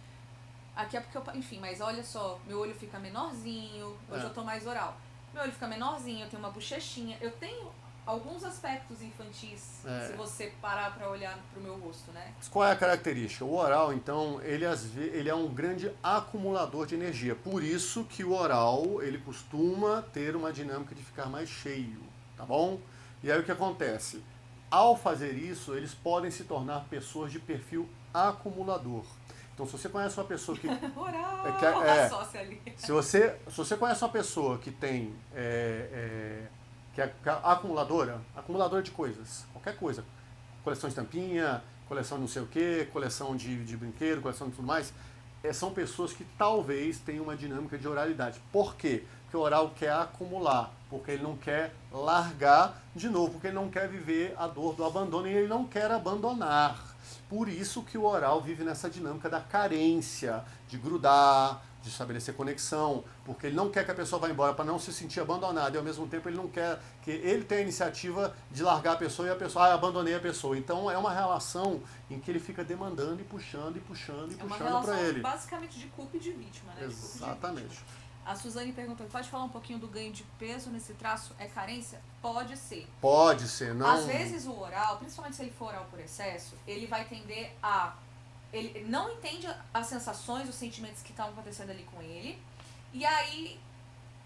Aqui é porque eu... Enfim, mas olha só, meu olho fica menorzinho. Hoje eu tô mais oral. Meu olho fica menorzinho, eu tenho uma bochechinha. Eu tenho alguns aspectos infantis, se você parar pra olhar pro meu rosto, né? Qual é a característica? O oral, então, ele é um grande acumulador de energia. Por isso que o oral, ele costuma ter uma dinâmica de ficar mais cheio, tá bom? E aí o que acontece? Ao fazer isso, eles podem se tornar pessoas de perfil acumulador. Então, se você conhece uma pessoa que... Oral! Ali. Se você conhece uma pessoa que tem... que é acumuladora de coisas, qualquer coisa. Coleção de tampinha, coleção de não sei o que, coleção de brinquedo, coleção de tudo mais. São pessoas que talvez tenham uma dinâmica de oralidade. Por quê? Porque o oral quer acumular, porque ele não quer largar de novo, porque ele não quer viver a dor do abandono e ele não quer abandonar. Por isso que o oral vive nessa dinâmica da carência, de grudar, de estabelecer conexão, porque ele não quer que a pessoa vá embora para não se sentir abandonada e ao mesmo tempo ele não quer que ele tenha a iniciativa de largar a pessoa e a pessoa, abandonei a pessoa. Então é uma relação em que ele fica demandando e puxando para ele. Basicamente de culpa e de vítima, né? Exatamente. A Suzane perguntou, pode falar um pouquinho do ganho de peso nesse traço? É carência? Pode ser. Pode ser, não... Às vezes o oral, principalmente se ele for oral por excesso, ele vai tender a... Ele não entende as sensações, os sentimentos que estão acontecendo ali com ele. E aí,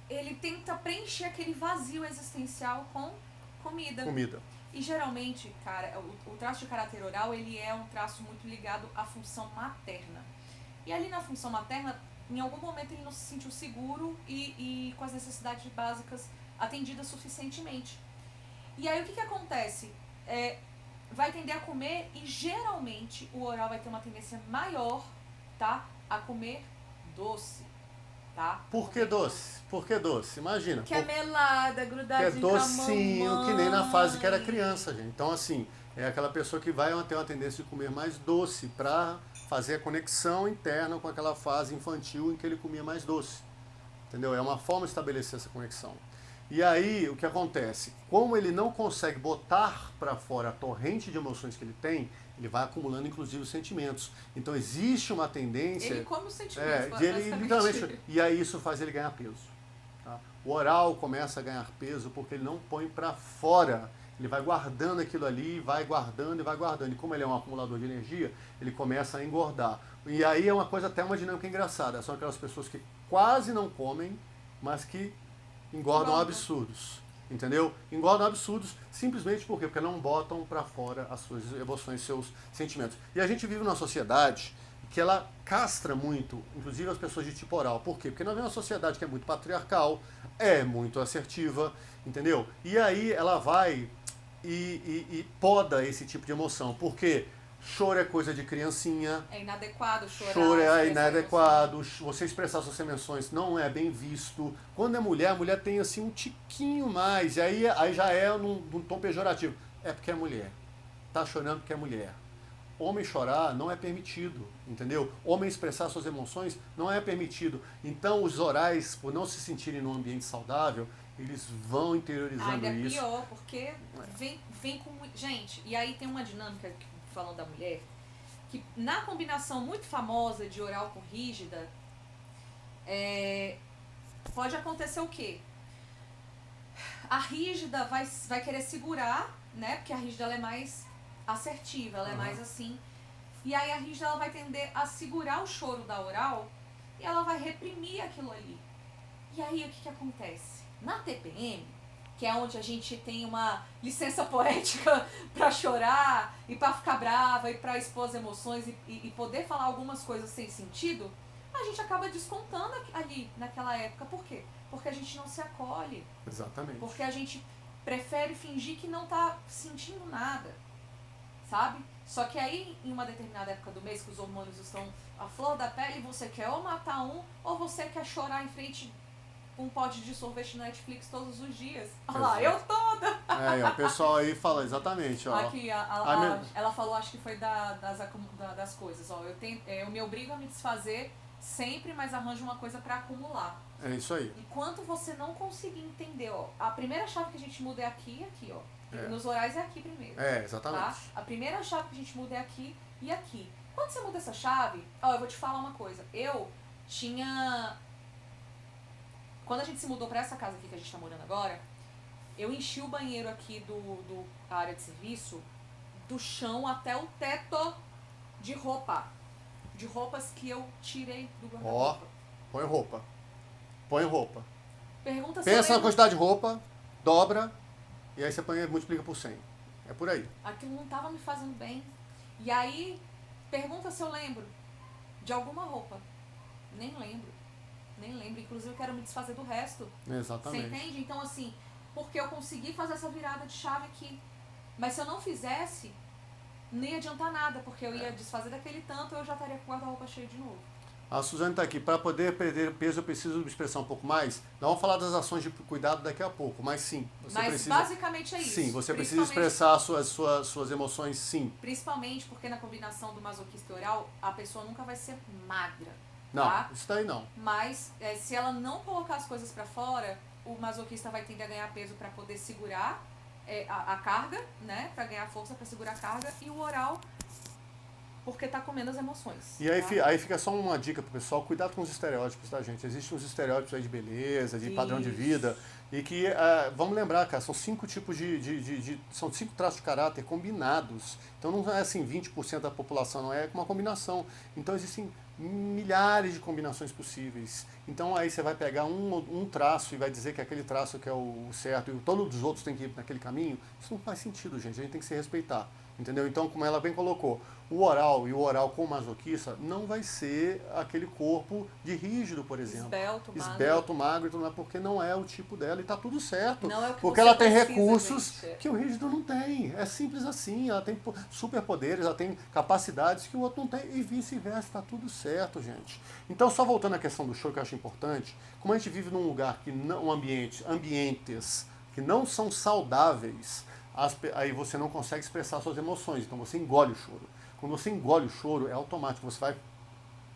ele tenta preencher aquele vazio existencial com comida. E geralmente, cara, o traço de caráter oral, ele é um traço muito ligado à função materna. E ali na função materna, em algum momento ele não se sentiu seguro e com as necessidades básicas atendidas suficientemente. E aí o que acontece? Vai tender a comer e geralmente o oral vai ter uma tendência maior, tá? A comer doce, tá? Por que doce? Por que doce? Imagina. Que é melada, grudadinho com a mamãe. Que é docinho, que nem na fase que era criança, gente. Então, assim, é aquela pessoa que vai ter uma tendência de comer mais doce para fazer a conexão interna com aquela fase infantil em que ele comia mais doce. Entendeu? É uma forma de estabelecer essa conexão. E aí, o que acontece? Como ele não consegue botar para fora a torrente de emoções que ele tem, ele vai acumulando, inclusive, os sentimentos. Então, existe uma tendência... Ele come os sentimentos, literalmente. E aí, isso faz ele ganhar peso. Tá? O oral começa a ganhar peso porque ele não põe para fora. Ele vai guardando aquilo ali, vai guardando e vai guardando. E como ele é um acumulador de energia, ele começa a engordar. E aí é uma coisa, até uma dinâmica engraçada. São aquelas pessoas que quase não comem, mas que engordam absurdos, entendeu? Engordam absurdos simplesmente por quê? Porque não botam para fora as suas emoções, seus sentimentos. E a gente vive numa sociedade que ela castra muito, inclusive as pessoas de tipo oral. Por quê? Porque nós vivemos uma sociedade que é muito patriarcal, é muito assertiva, entendeu? E aí ela vai e poda esse tipo de emoção. Por quê? Choro é coisa de criancinha. É inadequado chorar. Choro é inadequado. Você expressar suas emoções não é bem visto. Quando é mulher, a mulher tem assim um tiquinho mais. E aí já é num tom pejorativo. É porque é mulher. Tá chorando porque é mulher. Homem chorar não é permitido, entendeu? Homem expressar suas emoções não é permitido. Então, os orais, por não se sentirem num ambiente saudável, eles vão interiorizando Ainda é isso. pior, porque vem com... Gente, e aí tem uma dinâmica, falando da mulher, que na combinação muito famosa de oral com rígida, pode acontecer o quê? A rígida vai querer segurar, né? Porque a rígida ela é mais assertiva, ela é mais assim. E aí a rígida ela vai tender a segurar o choro da oral e ela vai reprimir aquilo ali. E aí o que acontece? Na TPM, que é onde a gente tem uma licença poética pra chorar e pra ficar brava e pra expor as emoções e poder falar algumas coisas sem sentido, a gente acaba descontando ali naquela época. Por quê? Porque a gente não se acolhe. Exatamente. Porque a gente prefere fingir que não tá sentindo nada, sabe? Só que aí, em uma determinada época do mês, que os hormônios estão à flor da pele, você quer ou matar um, ou você quer chorar em frente com um pote de sorvete na Netflix todos os dias. Olha lá, eu toda! O pessoal aí fala exatamente, ó. Aqui, ela falou, acho que foi das coisas, ó. Eu me obrigo a me desfazer sempre, mas arranjo uma coisa pra acumular. É isso aí. Enquanto você não conseguir entender, ó, a primeira chave que a gente muda é aqui e aqui, ó. Nos orais é aqui primeiro. Exatamente. Tá? A primeira chave que a gente muda é aqui e aqui. Quando você muda essa chave, ó, eu vou te falar uma coisa. Eu tinha... Quando a gente se mudou pra essa casa aqui que a gente tá morando agora, eu enchi o banheiro aqui do área de serviço do chão até o teto de roupa. De roupas que eu tirei do guarda-roupa. Põe roupa. Põe roupa. Pergunta se Pensa eu na quantidade de roupa, dobra, e aí você põe e multiplica por 100. É por aí. Aquilo não tava me fazendo bem. E aí, pergunta se eu lembro de alguma roupa. Nem lembro. Nem lembro. Inclusive, eu quero me desfazer do resto. Exatamente. Você entende? Então, assim, porque eu consegui fazer essa virada de chave aqui. Mas se eu não fizesse, não ia adiantar nada, porque eu ia desfazer daquele tanto e eu já estaria com o guarda-roupa cheio de novo. A Suzane está aqui. Para poder perder peso, eu preciso me expressar um pouco mais. Nós vamos falar das ações de cuidado daqui a pouco, mas sim. Mas basicamente é isso. Sim, você precisa expressar suas emoções, sim. Principalmente porque na combinação do masoquista e oral, a pessoa nunca vai ser magra. Não, tá? isso daí não. Mas se ela não colocar as coisas pra fora, o masoquista vai tender a ganhar peso pra poder segurar a carga, né? Pra ganhar força pra segurar a carga. E o oral, porque tá comendo as emoções. E aí, tá? aí fica só uma dica pro pessoal, cuidado com os estereótipos, tá, gente? Existem uns estereótipos aí de beleza, de padrão de vida, e que, vamos lembrar, cara, são 5 tipos são 5 traços de caráter combinados. Então não é assim 20% da população, não é uma combinação. Então existem milhares de combinações possíveis. Então aí você vai pegar um traço e vai dizer que aquele traço que é o certo e todos os outros têm que ir naquele caminho. Isso não faz sentido, gente. A gente tem que se respeitar. Entendeu? Então, como ela bem colocou, o oral e o oral com masoquista não vai ser aquele corpo de rígido, por exemplo. Esbelto, magro, porque não é o tipo dela e tá tudo certo. Não é o que porque ela tem recursos que o rígido não tem. É simples assim. Ela tem superpoderes, ela tem capacidades que o outro não tem e vice-versa. Tá tudo certo, gente. Então, só voltando à questão do show que eu acho importante, como a gente vive num lugar que não, ambientes que não são saudáveis, aí você não consegue expressar suas emoções, então você engole o choro. Quando você engole o choro, é automático, você vai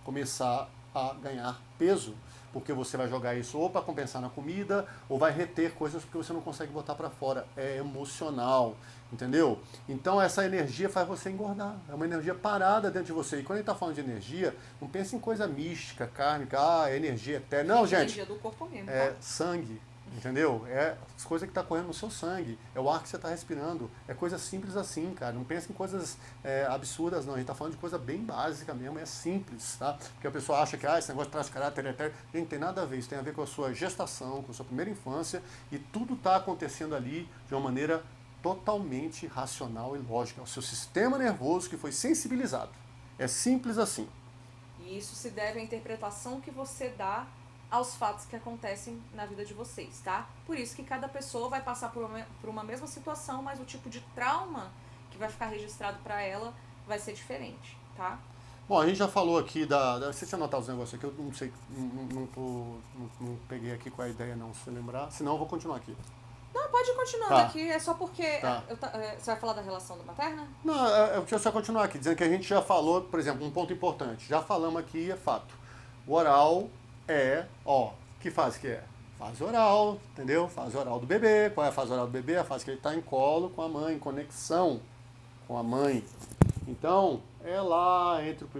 começar a ganhar peso, porque você vai jogar isso ou para compensar na comida, ou vai reter coisas porque você não consegue botar para fora. É emocional, entendeu? Então essa energia faz você engordar, é uma energia parada dentro de você. E quando a gente está falando de energia, não pense em coisa mística, kármica, energia eterna. Não, gente, energia do corpo mesmo, é sangue. Entendeu? É as coisas que tá correndo no seu sangue, é o ar que você está respirando, é coisa simples assim, cara. Não pense em coisas absurdas, não. A gente está falando de coisa bem básica mesmo, é simples, tá? Porque a pessoa acha que esse negócio de traço de caráter é eterno. Gente, tem nada a ver. Isso tem a ver com a sua gestação, com a sua primeira infância, e tudo está acontecendo ali de uma maneira totalmente racional e lógica. É o seu sistema nervoso que foi sensibilizado. É simples assim. E isso se deve à interpretação que você dá aos fatos que acontecem na vida de vocês, tá? Por isso que cada pessoa vai passar por uma mesma situação, mas o tipo de trauma que vai ficar registrado para ela vai ser diferente, tá? Bom, a gente já falou aqui Você tinha anotado os negócios aqui, eu não sei, não peguei aqui com a ideia não, se lembrar. Senão eu vou continuar aqui. Não, pode ir continuando Tá. aqui, é só porque... Tá. Você vai falar da relação do materna? Não, deixa eu só continuar aqui, dizendo que a gente já falou, por exemplo, um ponto importante. Já falamos aqui, é fato. O oral que fase que é? Fase oral, entendeu? Fase oral do bebê. Qual é a fase oral do bebê? A fase que ele está em colo com a mãe, em conexão com a mãe. Então, é lá entre os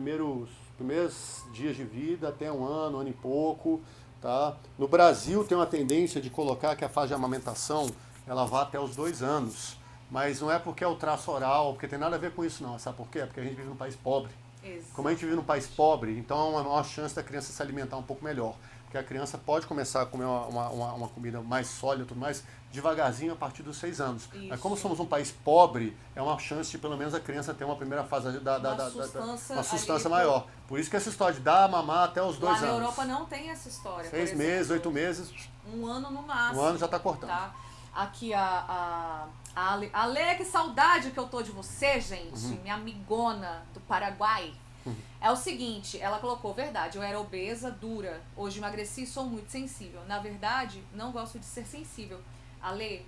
primeiros dias de vida, até um ano e pouco. Tá? No Brasil tem uma tendência de colocar que a fase de amamentação ela vá até os 2 anos. Mas não é porque é o traço oral, porque tem nada a ver com isso não. Sabe por quê? Porque a gente vive num país pobre. Exato. Como a gente vive num país pobre, então há uma maior chance da criança se alimentar um pouco melhor. Porque a criança pode começar a comer uma comida mais sólida e tudo mais, devagarzinho a partir dos 6 anos. Isso. Mas como somos um país pobre, é uma chance de pelo menos a criança ter uma primeira fase uma sustância maior. Por isso que essa história de dar a mamar até os 2 anos. Lá na Europa não tem essa história. 6 meses, 8 meses. 1 ano no máximo. 1 ano já está cortando. Tá? Aqui a Ale, que saudade que eu tô de você, gente. Minha amigona do Paraguai. É o seguinte, ela colocou, verdade, eu era obesa, dura, hoje emagreci e sou muito sensível. Na verdade, não gosto de ser sensível. Ale,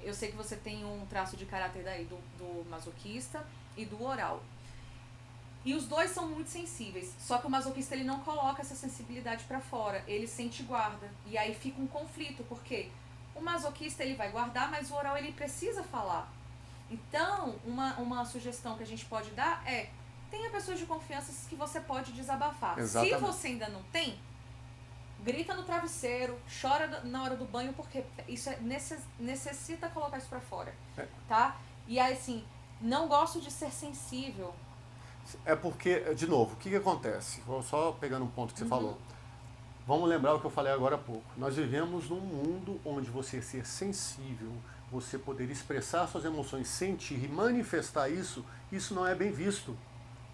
eu sei que você tem um traço de caráter daí do masoquista e do oral. E os dois são muito sensíveis, só que o masoquista ele não coloca essa sensibilidade pra fora, ele sente e guarda. E aí fica um conflito, porque o masoquista ele vai guardar, mas o oral ele precisa falar. Então, uma sugestão que a gente pode dar é: tenha pessoas de confiança que você pode desabafar. Exatamente. Se você ainda não tem, grita no travesseiro, chora na hora do banho, porque isso necessita colocar isso pra fora, tá? E aí, assim, não gosto de ser sensível. É porque, de novo, o que acontece? Vou só pegando um ponto que você falou. Vamos lembrar o que eu falei agora há pouco. Nós vivemos num mundo onde você ser sensível, você poder expressar suas emoções, sentir e manifestar isso não é bem visto.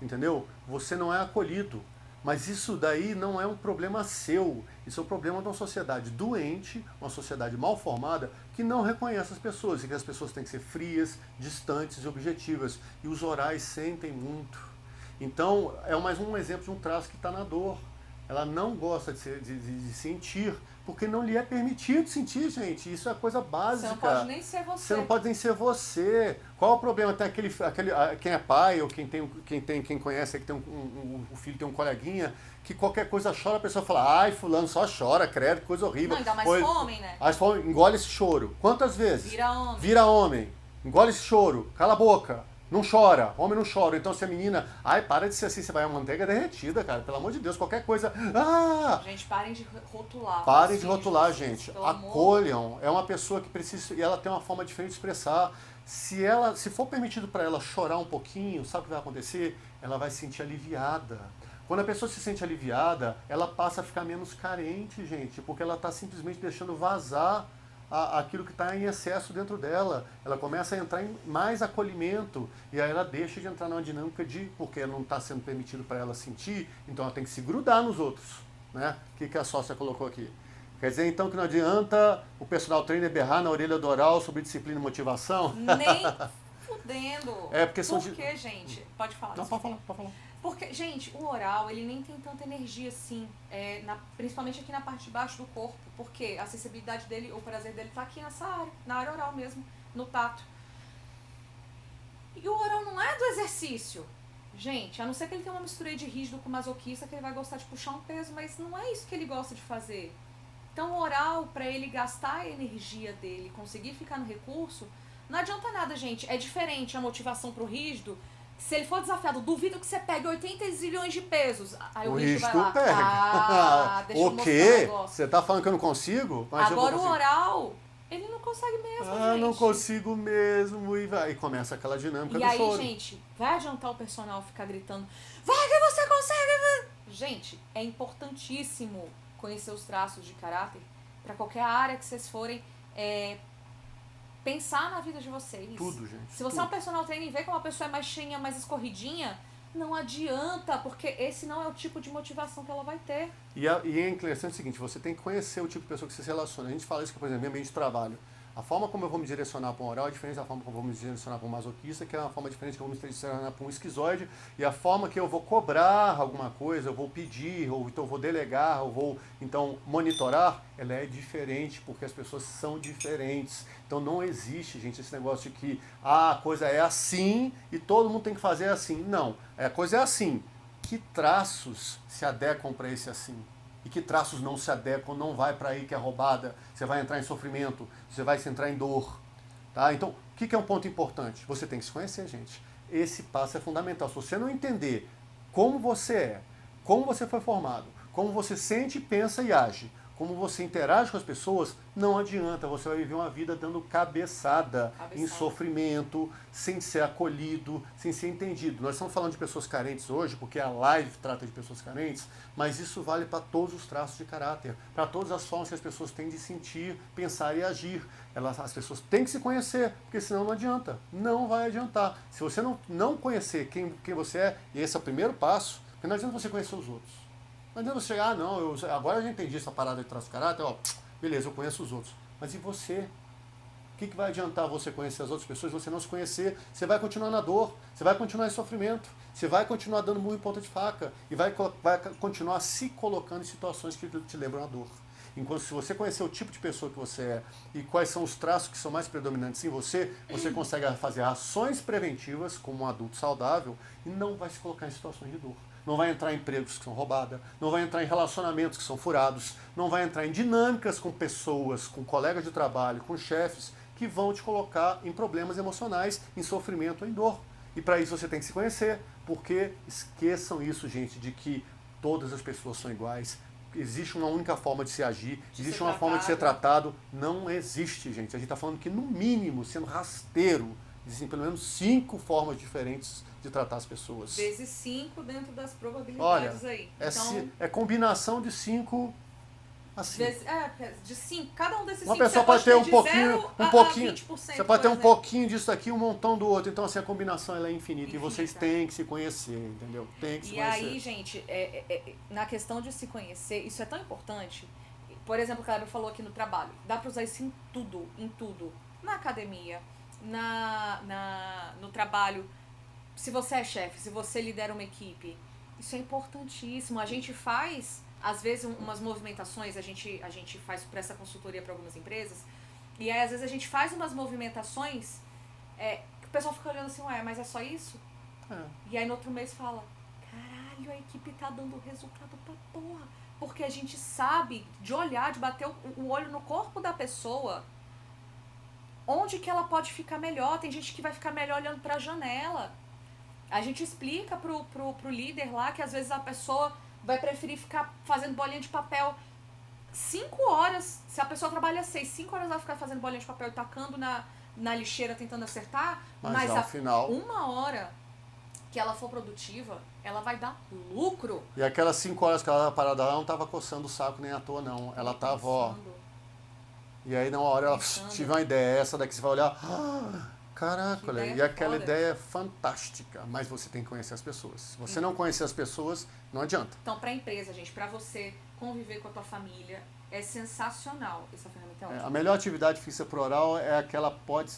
Entendeu? Você não é acolhido. Mas isso daí não é um problema seu. Isso é um problema de uma sociedade doente, uma sociedade mal formada, que não reconhece as pessoas. E que as pessoas têm que ser frias, distantes e objetivas. E os orais sentem muito. Então, é mais um exemplo de um traço que está na dor. Ela não gosta de sentir, porque não lhe é permitido sentir, gente. Isso é coisa básica. Você não pode nem ser você. Você não pode nem ser você. Qual o problema? Tem quem é pai ou quem conhece, que tem o filho tem um coleguinha, que qualquer coisa chora, a pessoa fala: ai, fulano só chora, credo, que coisa horrível. Não, ainda mais Pois, homem, né? Aí você fala: engole esse choro. Quantas vezes? Vira homem. Vira homem. Engole esse choro. Cala a boca. Não chora, homem não chora. Então se a menina, ai, para de ser assim, você vai a manteiga derretida, cara. Pelo amor de Deus, qualquer coisa. Ah! Gente, parem de rotular. Parem de rotular, gente. Pelo Acolham. É uma pessoa que precisa, e ela tem uma forma diferente de expressar. Se for permitido para ela chorar um pouquinho, sabe o que vai acontecer? Ela vai se sentir aliviada. Quando a pessoa se sente aliviada, ela passa a ficar menos carente, gente, porque ela está simplesmente deixando vazar aquilo que está em excesso dentro dela. Ela começa a entrar em mais acolhimento e aí ela deixa de entrar numa dinâmica porque não está sendo permitido para ela sentir, então ela tem que se grudar nos outros, né? O que a sócia colocou aqui? Quer dizer então que não adianta o personal trainer berrar na orelha do oral sobre disciplina e motivação? Nem fudendo. Porque são Por quê, gente? Pode falar. Não, pode falar. Porque, gente, o oral, ele nem tem tanta energia assim, principalmente aqui na parte de baixo do corpo, porque a acessibilidade dele, o prazer dele tá aqui nessa área, na área oral mesmo, no tato. E o oral não é do exercício. Gente, a não ser que ele tenha uma mistura aí de rígido com masoquista, que ele vai gostar de puxar um peso, mas não é isso que ele gosta de fazer. Então o oral, pra ele gastar a energia dele, conseguir ficar no recurso, não adianta nada, gente. É diferente a motivação pro rígido. Se ele for desafiado, duvido que você pegue 80 zilhões de pesos. Aí o rígido vai lá. Pega. Deixa eu O mostrar quê? um negócio. Você tá falando que eu não consigo? Mas agora eu o oral, ele não consegue mesmo, gente. não consigo mesmo. E começa aquela dinâmica e do aí, choro. gente, vai adiantar o personal ficar gritando: vai que você consegue! Gente, é importantíssimo conhecer os traços de caráter para qualquer área que vocês forem pensar na vida de vocês. Tudo, gente. Se você é um personal trainer e vê que uma pessoa é mais cheinha, mais escorridinha, não adianta, porque esse não é o tipo de motivação que ela vai ter. E é interessante o seguinte, você tem que conhecer o tipo de pessoa que você se relaciona. A gente fala isso, por exemplo, em ambiente de trabalho. A forma como eu vou me direcionar para um oral é diferente da forma como eu vou me direcionar para um masoquista, que é uma forma diferente que eu vou me direcionar para um esquizoide, e a forma que eu vou cobrar alguma coisa, eu vou pedir, ou então vou delegar, ou vou então monitorar, ela é diferente, porque as pessoas são diferentes. Então não existe, gente, esse negócio de que a coisa é assim e todo mundo tem que fazer assim. Não, a coisa é assim. Que traços se adequam para esse assim? E que traços não se adequam, não vai para aí que é roubada, você vai entrar em sofrimento, você vai se entrar em dor. Tá? Então, o que é um ponto importante? Você tem que se conhecer, gente. Esse passo é fundamental. Se você não entender como você é, como você foi formado, como você sente, pensa e age, como você interage com as pessoas, não adianta, você vai viver uma vida dando cabeçada em sofrimento, sem ser acolhido, sem ser entendido. Nós estamos falando de pessoas carentes hoje, porque a live trata de pessoas carentes, mas isso vale para todos os traços de caráter, para todas as formas que as pessoas têm de sentir, pensar e agir. As pessoas têm que se conhecer, porque senão não adianta, não vai adiantar. Se você não conhecer quem você é, e esse é o primeiro passo, porque não adianta você conhecer os outros. Não adianta você chegar, agora eu já entendi essa parada de traço de caráter, beleza, eu conheço os outros. Mas e você? O que vai adiantar você conhecer as outras pessoas se você não se conhecer? Você vai continuar na dor, você vai continuar em sofrimento, você vai continuar dando murro em ponta de faca e vai continuar se colocando em situações que te lembram a dor. Enquanto se você conhecer o tipo de pessoa que você é e quais são os traços que são mais predominantes em você, você consegue fazer ações preventivas como um adulto saudável e não vai se colocar em situações de dor. Não vai entrar em empregos que são roubados, não vai entrar em relacionamentos que são furados, não vai entrar em dinâmicas com pessoas, com colegas de trabalho, com chefes, que vão te colocar em problemas emocionais, em sofrimento ou em dor. E para isso você tem que se conhecer, porque esqueçam isso, gente, de que todas as pessoas são iguais, existe uma única forma de se agir, existe uma forma de ser tratado. Não existe, gente. A gente está falando que, no mínimo, sendo rasteiro, existem pelo menos 5 formas diferentes de tratar as pessoas. Vezes 5 dentro das probabilidades. Olha, aí. Então, é combinação de 5 assim. De 5. Cada um desses 5 uma pessoa pode ter um pouquinho. Você pode ter um exemplo. pouquinho disso aqui, um montão do outro. Então, assim, a combinação ela é infinita. E vocês têm que se conhecer, entendeu? Tem que se conhecer. E aí, gente, na questão de se conhecer, isso é tão importante. Por exemplo, o Kleber falou aqui no trabalho. Dá pra usar isso em tudo. Na academia, no trabalho. Se você é chefe, se você lidera uma equipe, isso é importantíssimo. A gente faz, às vezes, umas movimentações, a gente faz essa consultoria para algumas empresas, e aí, às vezes, a gente faz umas movimentações que o pessoal fica olhando assim, mas é só isso? E aí, no outro mês, fala, caralho, a equipe tá dando resultado pra porra. Porque a gente sabe, de olhar, de bater o olho no corpo da pessoa, onde que ela pode ficar melhor. Tem gente que vai ficar melhor olhando pra janela. A gente explica pro líder lá que às vezes a pessoa vai preferir ficar fazendo bolinha de papel 5 horas. Se a pessoa trabalha 6, 5 horas ela vai ficar fazendo bolinha de papel e tacando na lixeira tentando acertar. Mas ao final, 1 hora que ela for produtiva, ela vai dar lucro. E aquelas 5 horas que ela estava parada lá, não estava coçando o saco nem à toa, não. Ela estava, E aí, na hora, ela tive uma ideia. Essa daqui você vai olhar... Caraca, olha, e aquela ideia é fantástica, mas você tem que conhecer as pessoas. Se você não conhecer as pessoas, não adianta. Então, para a empresa, gente, para você conviver com a tua família, é sensacional essa ferramenta. É ótima. A melhor atividade física pro oral é aquela pode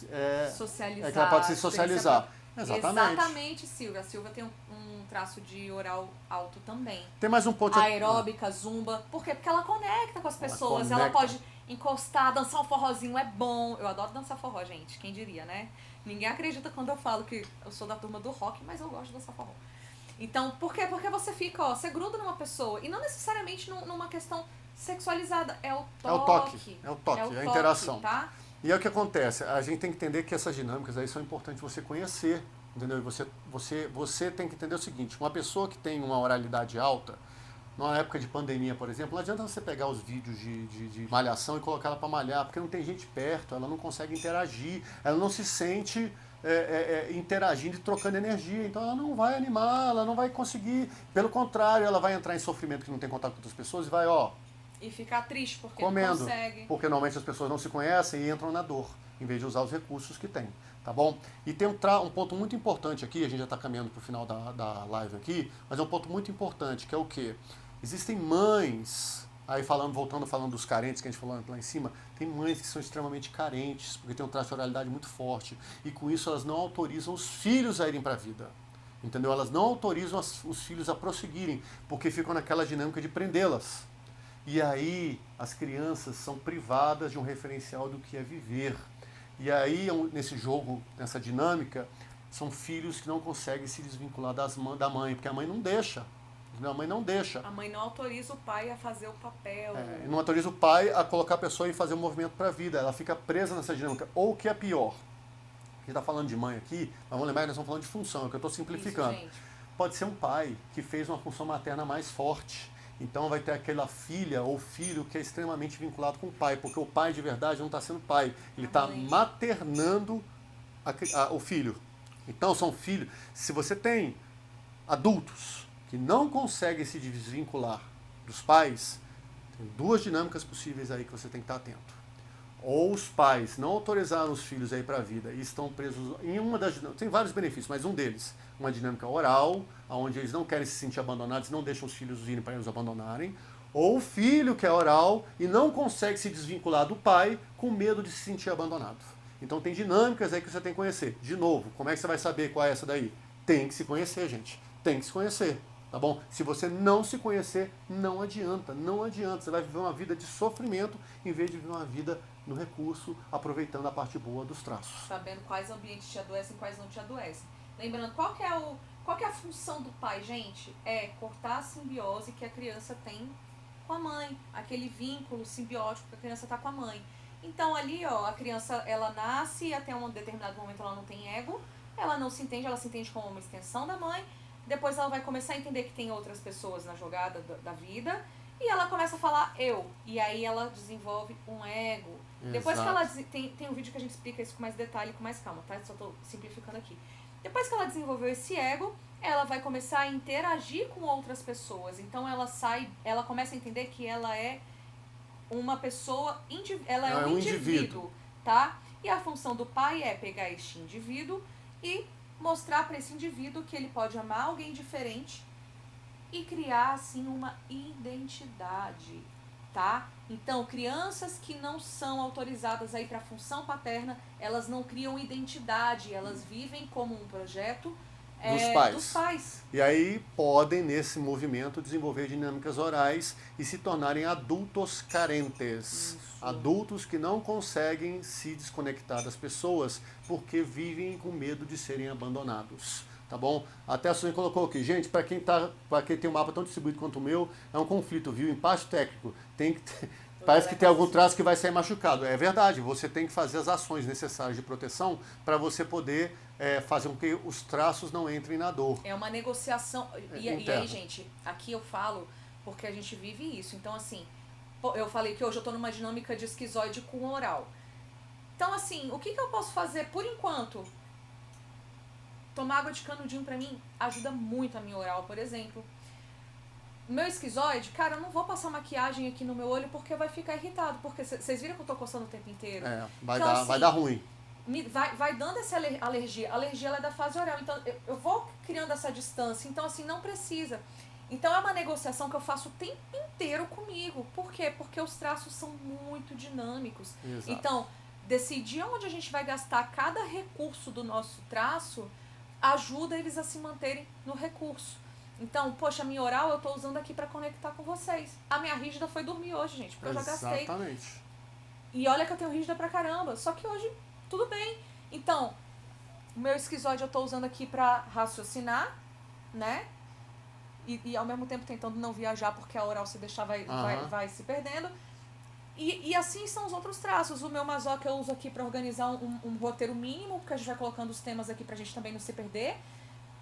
socializar. É que ela pode se socializar. Exatamente, Silvia. A Silvia tem um traço de oral alto também. Tem mais um ponto. Aeróbica, zumba. Por quê? Porque ela conecta com as pessoas. Ela pode encostar, dançar um forrozinho é bom. Eu adoro dançar forró, gente. Quem diria, né? Ninguém acredita quando eu falo que eu sou da turma do rock, mas eu gosto de dançar forró. Então, por quê? Porque você fica, você gruda numa pessoa. E não necessariamente numa questão sexualizada. É o toque. É a interação. Tá? E é o que acontece. A gente tem que entender que essas dinâmicas aí são importantes você conhecer. Entendeu? E você tem que entender o seguinte. Uma pessoa que tem uma oralidade alta, numa época de pandemia, por exemplo, não adianta você pegar os vídeos de malhação e colocar ela para malhar, porque não tem gente perto, ela não consegue interagir, ela não se sente interagindo e trocando energia, então ela não vai animar, ela não vai conseguir, pelo contrário, ela vai entrar em sofrimento que não tem contato com outras pessoas e vai, e ficar triste porque comendo, não consegue. Porque normalmente as pessoas não se conhecem e entram na dor, em vez de usar os recursos que tem. Tá bom? E tem um ponto muito importante aqui, a gente já está caminhando para o final da live aqui, mas é um ponto muito importante, que é o quê? Existem mães Aí voltando dos carentes que a gente falou lá em cima, tem mães que são extremamente carentes, porque tem um traço de oralidade muito forte. E com isso elas não autorizam os filhos a irem para a vida. Entendeu? Elas não autorizam os filhos a prosseguirem, porque ficam naquela dinâmica de prendê-las. E aí as crianças são privadas de um referencial do que é viver. E aí, nesse jogo, nessa dinâmica, são filhos que não conseguem se desvincular da mãe, porque a mãe não deixa. A mãe não deixa. A mãe não autoriza o pai a fazer o papel. Não autoriza o pai a colocar a pessoa e fazer um movimento para a vida. Ela fica presa nessa dinâmica. Ou o que é pior, a gente está falando de mãe aqui, mas vamos lembrar que nós estamos falando de função, é o que eu estou simplificando. Isso, pode ser um pai que fez uma função materna mais forte. Então vai ter aquela filha ou filho que é extremamente vinculado com o pai, porque o pai de verdade não está sendo pai, ele está maternando o filho. Então são filhos. Se você tem adultos que não conseguem se desvincular dos pais, tem duas dinâmicas possíveis aí que você tem que estar atento. Ou os pais não autorizaram os filhos a ir para a vida e estão presos em uma das dinâmicas, tem vários benefícios, mas um deles, uma dinâmica oral, onde eles não querem se sentir abandonados, não deixam os filhos irem para eles abandonarem, ou o filho que é oral e não consegue se desvincular do pai com medo de se sentir abandonado. Então tem dinâmicas aí que você tem que conhecer. De novo, como é que você vai saber qual é essa daí? Tem que se conhecer, gente. Tem que se conhecer. Tá bom? Se você não se conhecer, não adianta, não adianta. Você vai viver uma vida de sofrimento em vez de viver uma vida no recurso, aproveitando a parte boa dos traços. Sabendo quais ambientes te adoecem e quais não te adoecem. Lembrando, qual que é a função do pai, gente? É cortar a simbiose que a criança tem com a mãe, aquele vínculo simbiótico que a criança está com a mãe. Então ali, ó, a criança, ela nasce e até um determinado momento ela não tem ego, ela não se entende, ela se entende como uma extensão da mãe. Depois ela vai começar a entender que tem outras pessoas na jogada da vida. E ela começa a falar eu. E aí ela desenvolve um ego. Exato. Depois que ela... Tem um vídeo que a gente explica isso com mais detalhe, com mais calma, tá? Só tô simplificando aqui. Depois que ela desenvolveu esse ego, ela vai começar a interagir com outras pessoas. Então ela começa a entender que ela é uma pessoa... Ela é um indivíduo, tá? E a função do pai é pegar este indivíduo e mostrar para esse indivíduo que ele pode amar alguém diferente e criar, assim, uma identidade, tá? Então, crianças que não são autorizadas aí para a função paterna, elas não criam identidade, elas vivem como um projeto dos pais. E aí podem, nesse movimento, desenvolver dinâmicas orais e se tornarem adultos carentes. Isso. Adultos que não conseguem se desconectar das pessoas porque vivem com medo de serem abandonados. Tá bom? Até a Suzane colocou aqui, gente, para quem tem um mapa tão distribuído quanto o meu, é um conflito, viu? Empate técnico. Parece que tem algum traço que vai sair machucado. É verdade, você tem que fazer as ações necessárias de proteção para você poder fazer com que os traços não entrem na dor. É uma negociação. E aí, gente, aqui eu falo porque a gente vive isso. Então, assim, eu falei que hoje eu tô numa dinâmica de esquizoide com oral. Então, assim, o que eu posso fazer por enquanto? Tomar água de canudinho pra mim ajuda muito a minha oral, por exemplo. Meu esquizoide, cara, eu não vou passar maquiagem aqui no meu olho porque vai ficar irritado. Porque vocês viram que eu tô coçando o tempo inteiro? Vai dar ruim. Vai dando essa alergia. A alergia ela é da fase oral. Então eu vou criando essa distância. Então, assim, não precisa. Então é uma negociação que eu faço o tempo inteiro comigo. Por quê? Porque os traços são muito dinâmicos. Exato. Então, decidir onde a gente vai gastar cada recurso do nosso traço ajuda eles a se manterem no recurso. Então, poxa, a minha oral eu tô usando aqui pra conectar com vocês. A minha rígida foi dormir hoje, gente, porque eu já gastei. Exatamente. E olha que eu tenho rígida pra caramba, só que hoje tudo bem. Então, o meu esquizoide eu tô usando aqui pra raciocinar, né? E ao mesmo tempo tentando não viajar, porque a oral se deixar vai se perdendo. E assim são os outros traços. O meu masoca eu uso aqui para organizar um roteiro mínimo, porque a gente vai colocando os temas aqui pra gente também não se perder.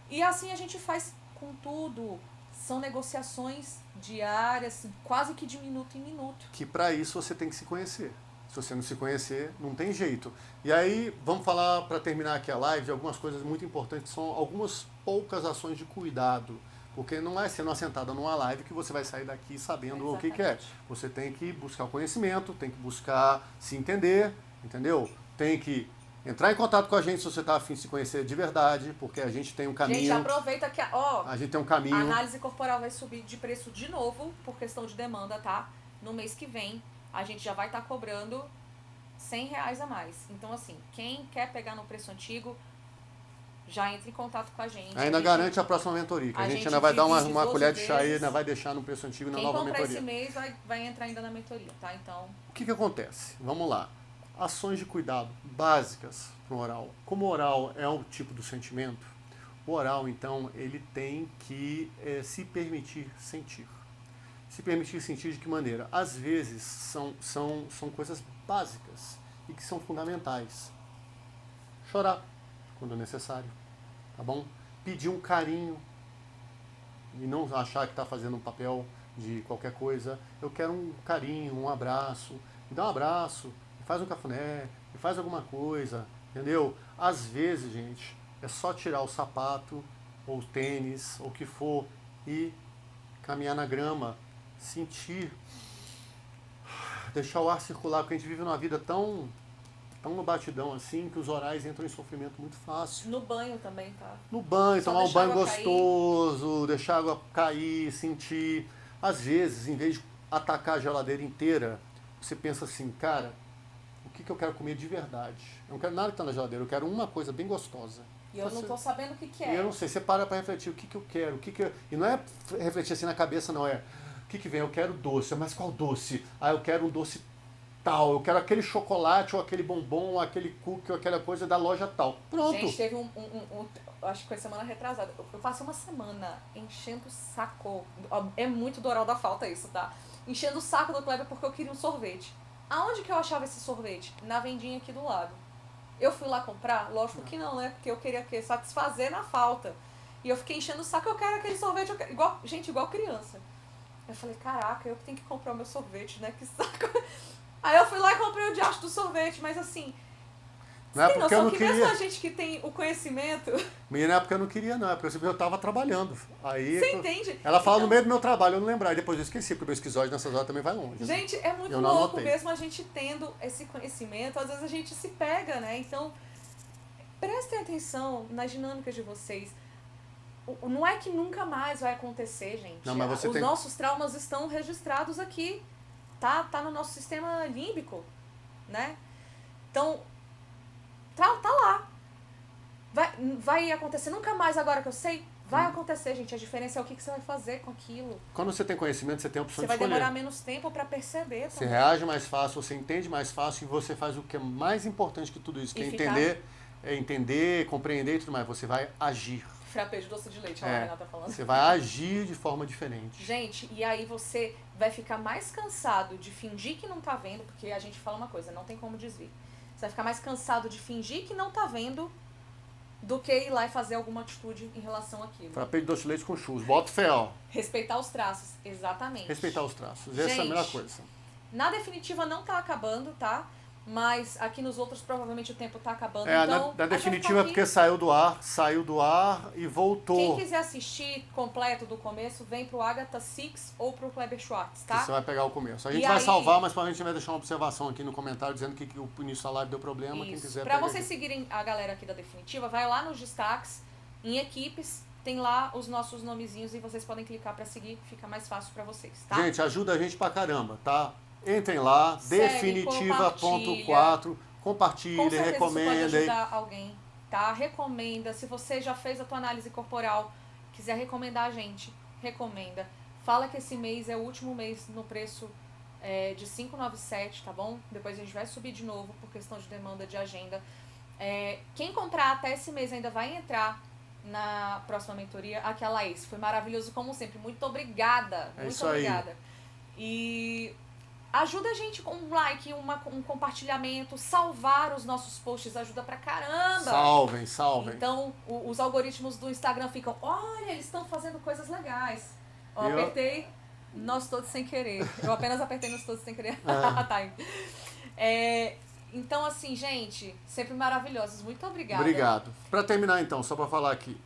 E assim a gente faz com tudo. São negociações diárias, quase que de minuto em minuto. Que para isso você tem que se conhecer. Se você não se conhecer, não tem jeito. E aí, vamos falar, para terminar aqui a live, de algumas coisas muito importantes, são algumas poucas ações de cuidado. Porque não é sendo assentada numa live que você vai sair daqui sabendo o que é. Você tem que buscar o conhecimento, tem que buscar se entender, entendeu? Tem que entrar em contato com a gente se você está afim de se conhecer de verdade, porque a gente tem um caminho... Gente, aproveita que a gente tem um caminho... A análise corporal vai subir de preço de novo, por questão de demanda, tá? no mês que vem a gente já vai estar cobrando R$100 a mais. Então, assim, quem quer pegar no preço antigo, já entra em contato com a gente. Ainda garante a próxima mentoria, que a gente ainda vai dar uma colher de chá aí, ainda vai deixar no preço antigo na nova mentoria. Quem comprar esse mês vai entrar ainda na mentoria, tá? Então... O que acontece? Vamos lá. Ações de cuidado básicas para o oral. Como o oral é um tipo do sentimento, o oral, então, ele tem que se permitir sentir. Se permitir sentir de que maneira? Às vezes são coisas básicas e que são fundamentais. Chorar quando necessário, tá bom? Pedir um carinho e não achar que está fazendo um papel de qualquer coisa. Eu quero um carinho, um abraço. Me dá um abraço, me faz um cafuné, me faz alguma coisa, entendeu? Às vezes, gente, é só tirar o sapato, ou o tênis, ou o que for, e caminhar na grama, sentir, deixar o ar circular, porque a gente vive numa vida tão no batidão assim, que os orais entram em sofrimento muito fácil. No banho também, tá? No banho, Só tomar um banho deixar a água gostoso, deixar a água cair, sentir. Às vezes, em vez de atacar a geladeira inteira, você pensa assim, cara, o que eu quero comer de verdade? Eu não quero nada que está na geladeira, eu quero uma coisa bem gostosa. E eu não tô sabendo o que é. Eu não sei, você para refletir o que eu quero, E não é refletir assim na cabeça, não, é o que vem, eu quero doce, mas qual doce? Ah, eu quero um doce tal, eu quero aquele chocolate, ou aquele bombom, ou aquele cookie, ou aquela coisa da loja tal. Pronto. Gente, teve acho que foi semana retrasada, eu passei uma semana enchendo o saco, é muito do Oral da Falta isso, tá? Enchendo o saco do Kleber porque eu queria um sorvete. Aonde que eu achava esse sorvete? Na vendinha aqui do lado. Eu fui lá comprar? Lógico que não, né? Porque eu queria satisfazer na falta. E eu fiquei enchendo o saco, eu quero aquele sorvete, igual criança. Eu falei, caraca, eu que tenho que comprar o meu sorvete, né? Que saco. Aí eu fui lá e comprei o diacho do sorvete, mas assim... Não é tem porque eu noção não que queria. mesmo a gente que tem o conhecimento... Menina, é porque eu não queria, não. É porque eu estava trabalhando. Aí, Você entende? Ela fala Então, no meio do meu trabalho, eu não lembrar. E depois eu esqueci, porque o meu esquizóide nessas horas também vai longe. gente, é muito Eu não louco anotei. mesmo a gente tendo esse conhecimento. Às vezes a gente se pega, né? Então, prestem atenção nas dinâmicas de vocês. Não é que nunca mais vai acontecer, gente. Não, mas Os nossos traumas estão registrados aqui. Tá no nosso sistema límbico, né? Então, tá lá. Vai acontecer nunca mais agora que eu sei? Vai acontecer, gente. A diferença é o que você vai fazer com aquilo. Quando você tem conhecimento, você tem a opção Você de vai escolher. demorar menos tempo pra perceber Você também. reage mais fácil, você entende mais fácil e você faz o que é mais importante que tudo isso, que é entender, compreender e tudo mais. Você vai agir. Frappé de doce de leite, olha a Renata falando. Você vai agir de forma diferente. Gente, e aí você vai ficar mais cansado de fingir que não tá vendo, porque a gente fala uma coisa, não tem como desvir. Você vai ficar mais cansado de fingir que não tá vendo do que ir lá e fazer alguma atitude em relação àquilo. Frappé de doce de leite com churros. Bota fé, ó. Respeitar os traços, exatamente. Respeitar os traços. Essa é a melhor coisa. Na definitiva não tá acabando, tá? Mas aqui nos outros provavelmente o tempo tá acabando. Então, na definitiva é porque saiu do ar e voltou. Quem quiser assistir completo do começo, vem pro Agatha Six ou pro Kleber Schwartz, tá? Você vai pegar o começo. A gente vai salvar, mas provavelmente vai deixar uma observação aqui no comentário dizendo que o início da live deu problema. Isso. Quem quiser pra pega vocês aqui. seguirem a galera aqui da definitiva, vai lá nos destaques, em equipes, tem lá os nossos nomezinhos e vocês podem clicar pra seguir, fica mais fácil pra vocês, tá? Gente, ajuda a gente pra caramba, tá? Entrem lá, definitiva.4, compartilhem, recomendem. Pode ajudar alguém, tá? Recomenda. Se você já fez a tua análise corporal, quiser recomendar a gente, recomenda. Fala que esse mês é o último mês no preço de 597, tá bom? Depois a gente vai subir de novo por questão de demanda de agenda. Quem comprar até esse mês ainda vai entrar na próxima mentoria. Aqui a Laís, foi maravilhoso como sempre. Muito obrigada. Muito obrigada. E ajuda a gente com um like, um compartilhamento, salvar os nossos posts ajuda pra caramba. Salvem. Então, os algoritmos do Instagram ficam, olha, eles estão fazendo coisas legais. Ó, apertei nós todos sem querer. Eu apenas apertei nós todos sem querer. Tá. Então, assim, gente, sempre maravilhosos. Muito obrigada. Obrigado. Pra terminar, então, só pra falar aqui.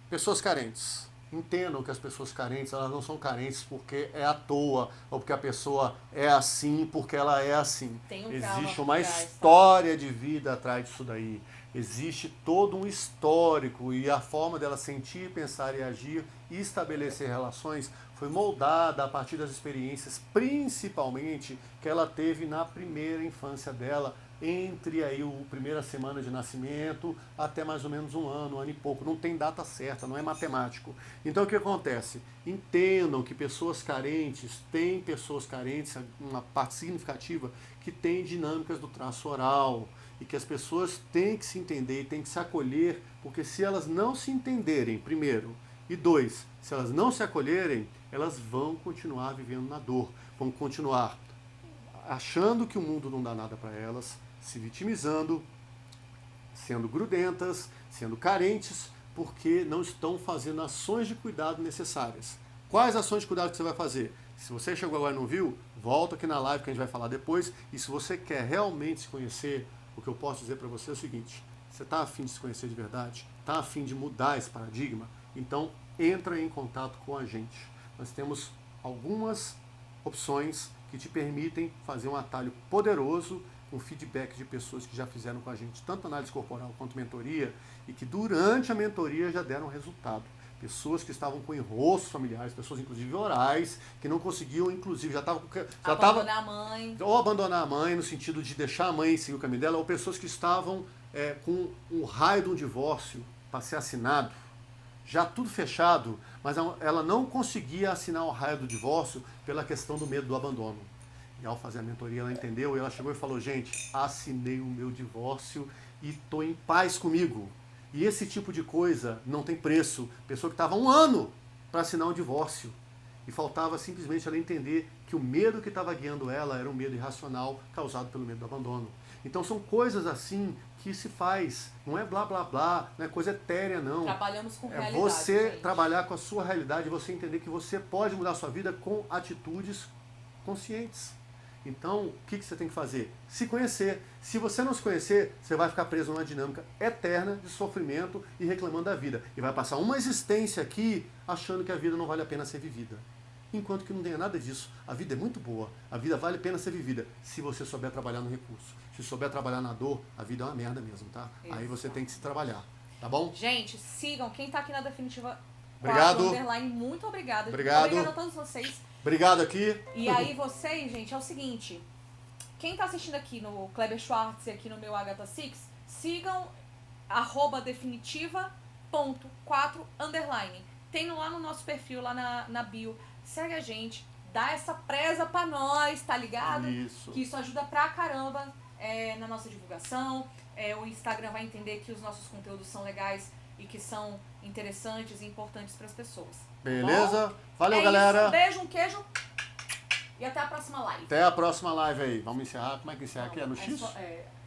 Pessoas carentes. Entendam que as pessoas carentes, elas não são carentes porque é à toa, ou porque a pessoa é assim, porque ela é assim. Existe uma história de vida atrás disso daí. Existe todo um histórico e a forma dela sentir, pensar e agir e estabelecer relações foi moldada a partir das experiências, principalmente, que ela teve na primeira infância dela, entre aí a primeira semana de nascimento até mais ou menos um ano e pouco. Não tem data certa, não é matemático. Então o que acontece? Entendam que pessoas carentes, uma parte significativa, que tem dinâmicas do traço oral, e que as pessoas têm que se entender e têm que se acolher, porque se elas não se entenderem, primeiro, e dois, se elas não se acolherem, elas vão continuar vivendo na dor, vão continuar achando que o mundo não dá nada para elas, se vitimizando, sendo grudentas, sendo carentes, porque não estão fazendo ações de cuidado necessárias. Quais ações de cuidado que você vai fazer? Se você chegou agora e não viu, volta aqui na live que a gente vai falar depois. E se você quer realmente se conhecer, o que eu posso dizer para você é o seguinte: você está afim de se conhecer de verdade? Está afim de mudar esse paradigma? Então, entra em contato com a gente. Nós temos algumas opções que te permitem fazer um atalho poderoso com feedback de pessoas que já fizeram com a gente tanto análise corporal quanto mentoria e que durante a mentoria já deram resultado. Pessoas que estavam com enroscos familiares, pessoas inclusive orais, que não conseguiam, inclusive, abandonar a mãe. Ou abandonar a mãe, no sentido de deixar a mãe seguir o caminho dela, ou pessoas que estavam com um raio de um divórcio para ser assinado, já tudo fechado, mas ela não conseguia assinar o raio do divórcio pela questão do medo do abandono. E ao fazer a mentoria, ela entendeu e ela chegou e falou: gente, assinei o meu divórcio e estou em paz comigo. E esse tipo de coisa não tem preço. Pessoa que estava 1 ano para assinar um divórcio. E faltava simplesmente ela entender que o medo que estava guiando ela era um medo irracional causado pelo medo do abandono. Então são coisas assim que se faz. Não é blá blá blá, não é coisa etérea não. Trabalhamos com realidade. É você gente. trabalhar com a sua realidade, você entender que você pode mudar a sua vida com atitudes conscientes. Então, o que você tem que fazer? Se conhecer. Se você não se conhecer, você vai ficar preso numa dinâmica eterna de sofrimento e reclamando da vida. E vai passar uma existência aqui achando que a vida não vale a pena ser vivida. Enquanto que não tenha nada disso. A vida é muito boa. A vida vale a pena ser vivida se você souber trabalhar no recurso. Se souber trabalhar na dor, a vida é uma merda mesmo, tá? Isso. Aí você tem que se trabalhar. Tá bom? Gente, sigam. Quem tá aqui na Definitiva Obrigado. Underline, muito obrigada. Obrigado. Obrigada a todos vocês. Obrigado aqui. E aí vocês, gente, é o seguinte. Quem tá assistindo aqui no Kleber Schwartz e aqui no meu Agatha Six, sigam @definitiva.4_. Tem lá no nosso perfil, lá na bio. Segue a gente, dá essa presa pra nós, tá ligado? Isso. Que isso ajuda pra caramba na nossa divulgação. O Instagram vai entender que os nossos conteúdos são legais e que são interessantes e importantes pras pessoas. Beleza? Valeu, é galera. Isso, um beijo, um queijo. E até a próxima live. Até a próxima live aí. Vamos encerrar. Como é que encerra aqui? É no X?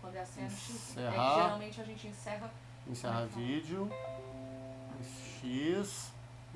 Quando é assim, é no X. Encerrar. Geralmente a gente encerra. Encerrar vídeo.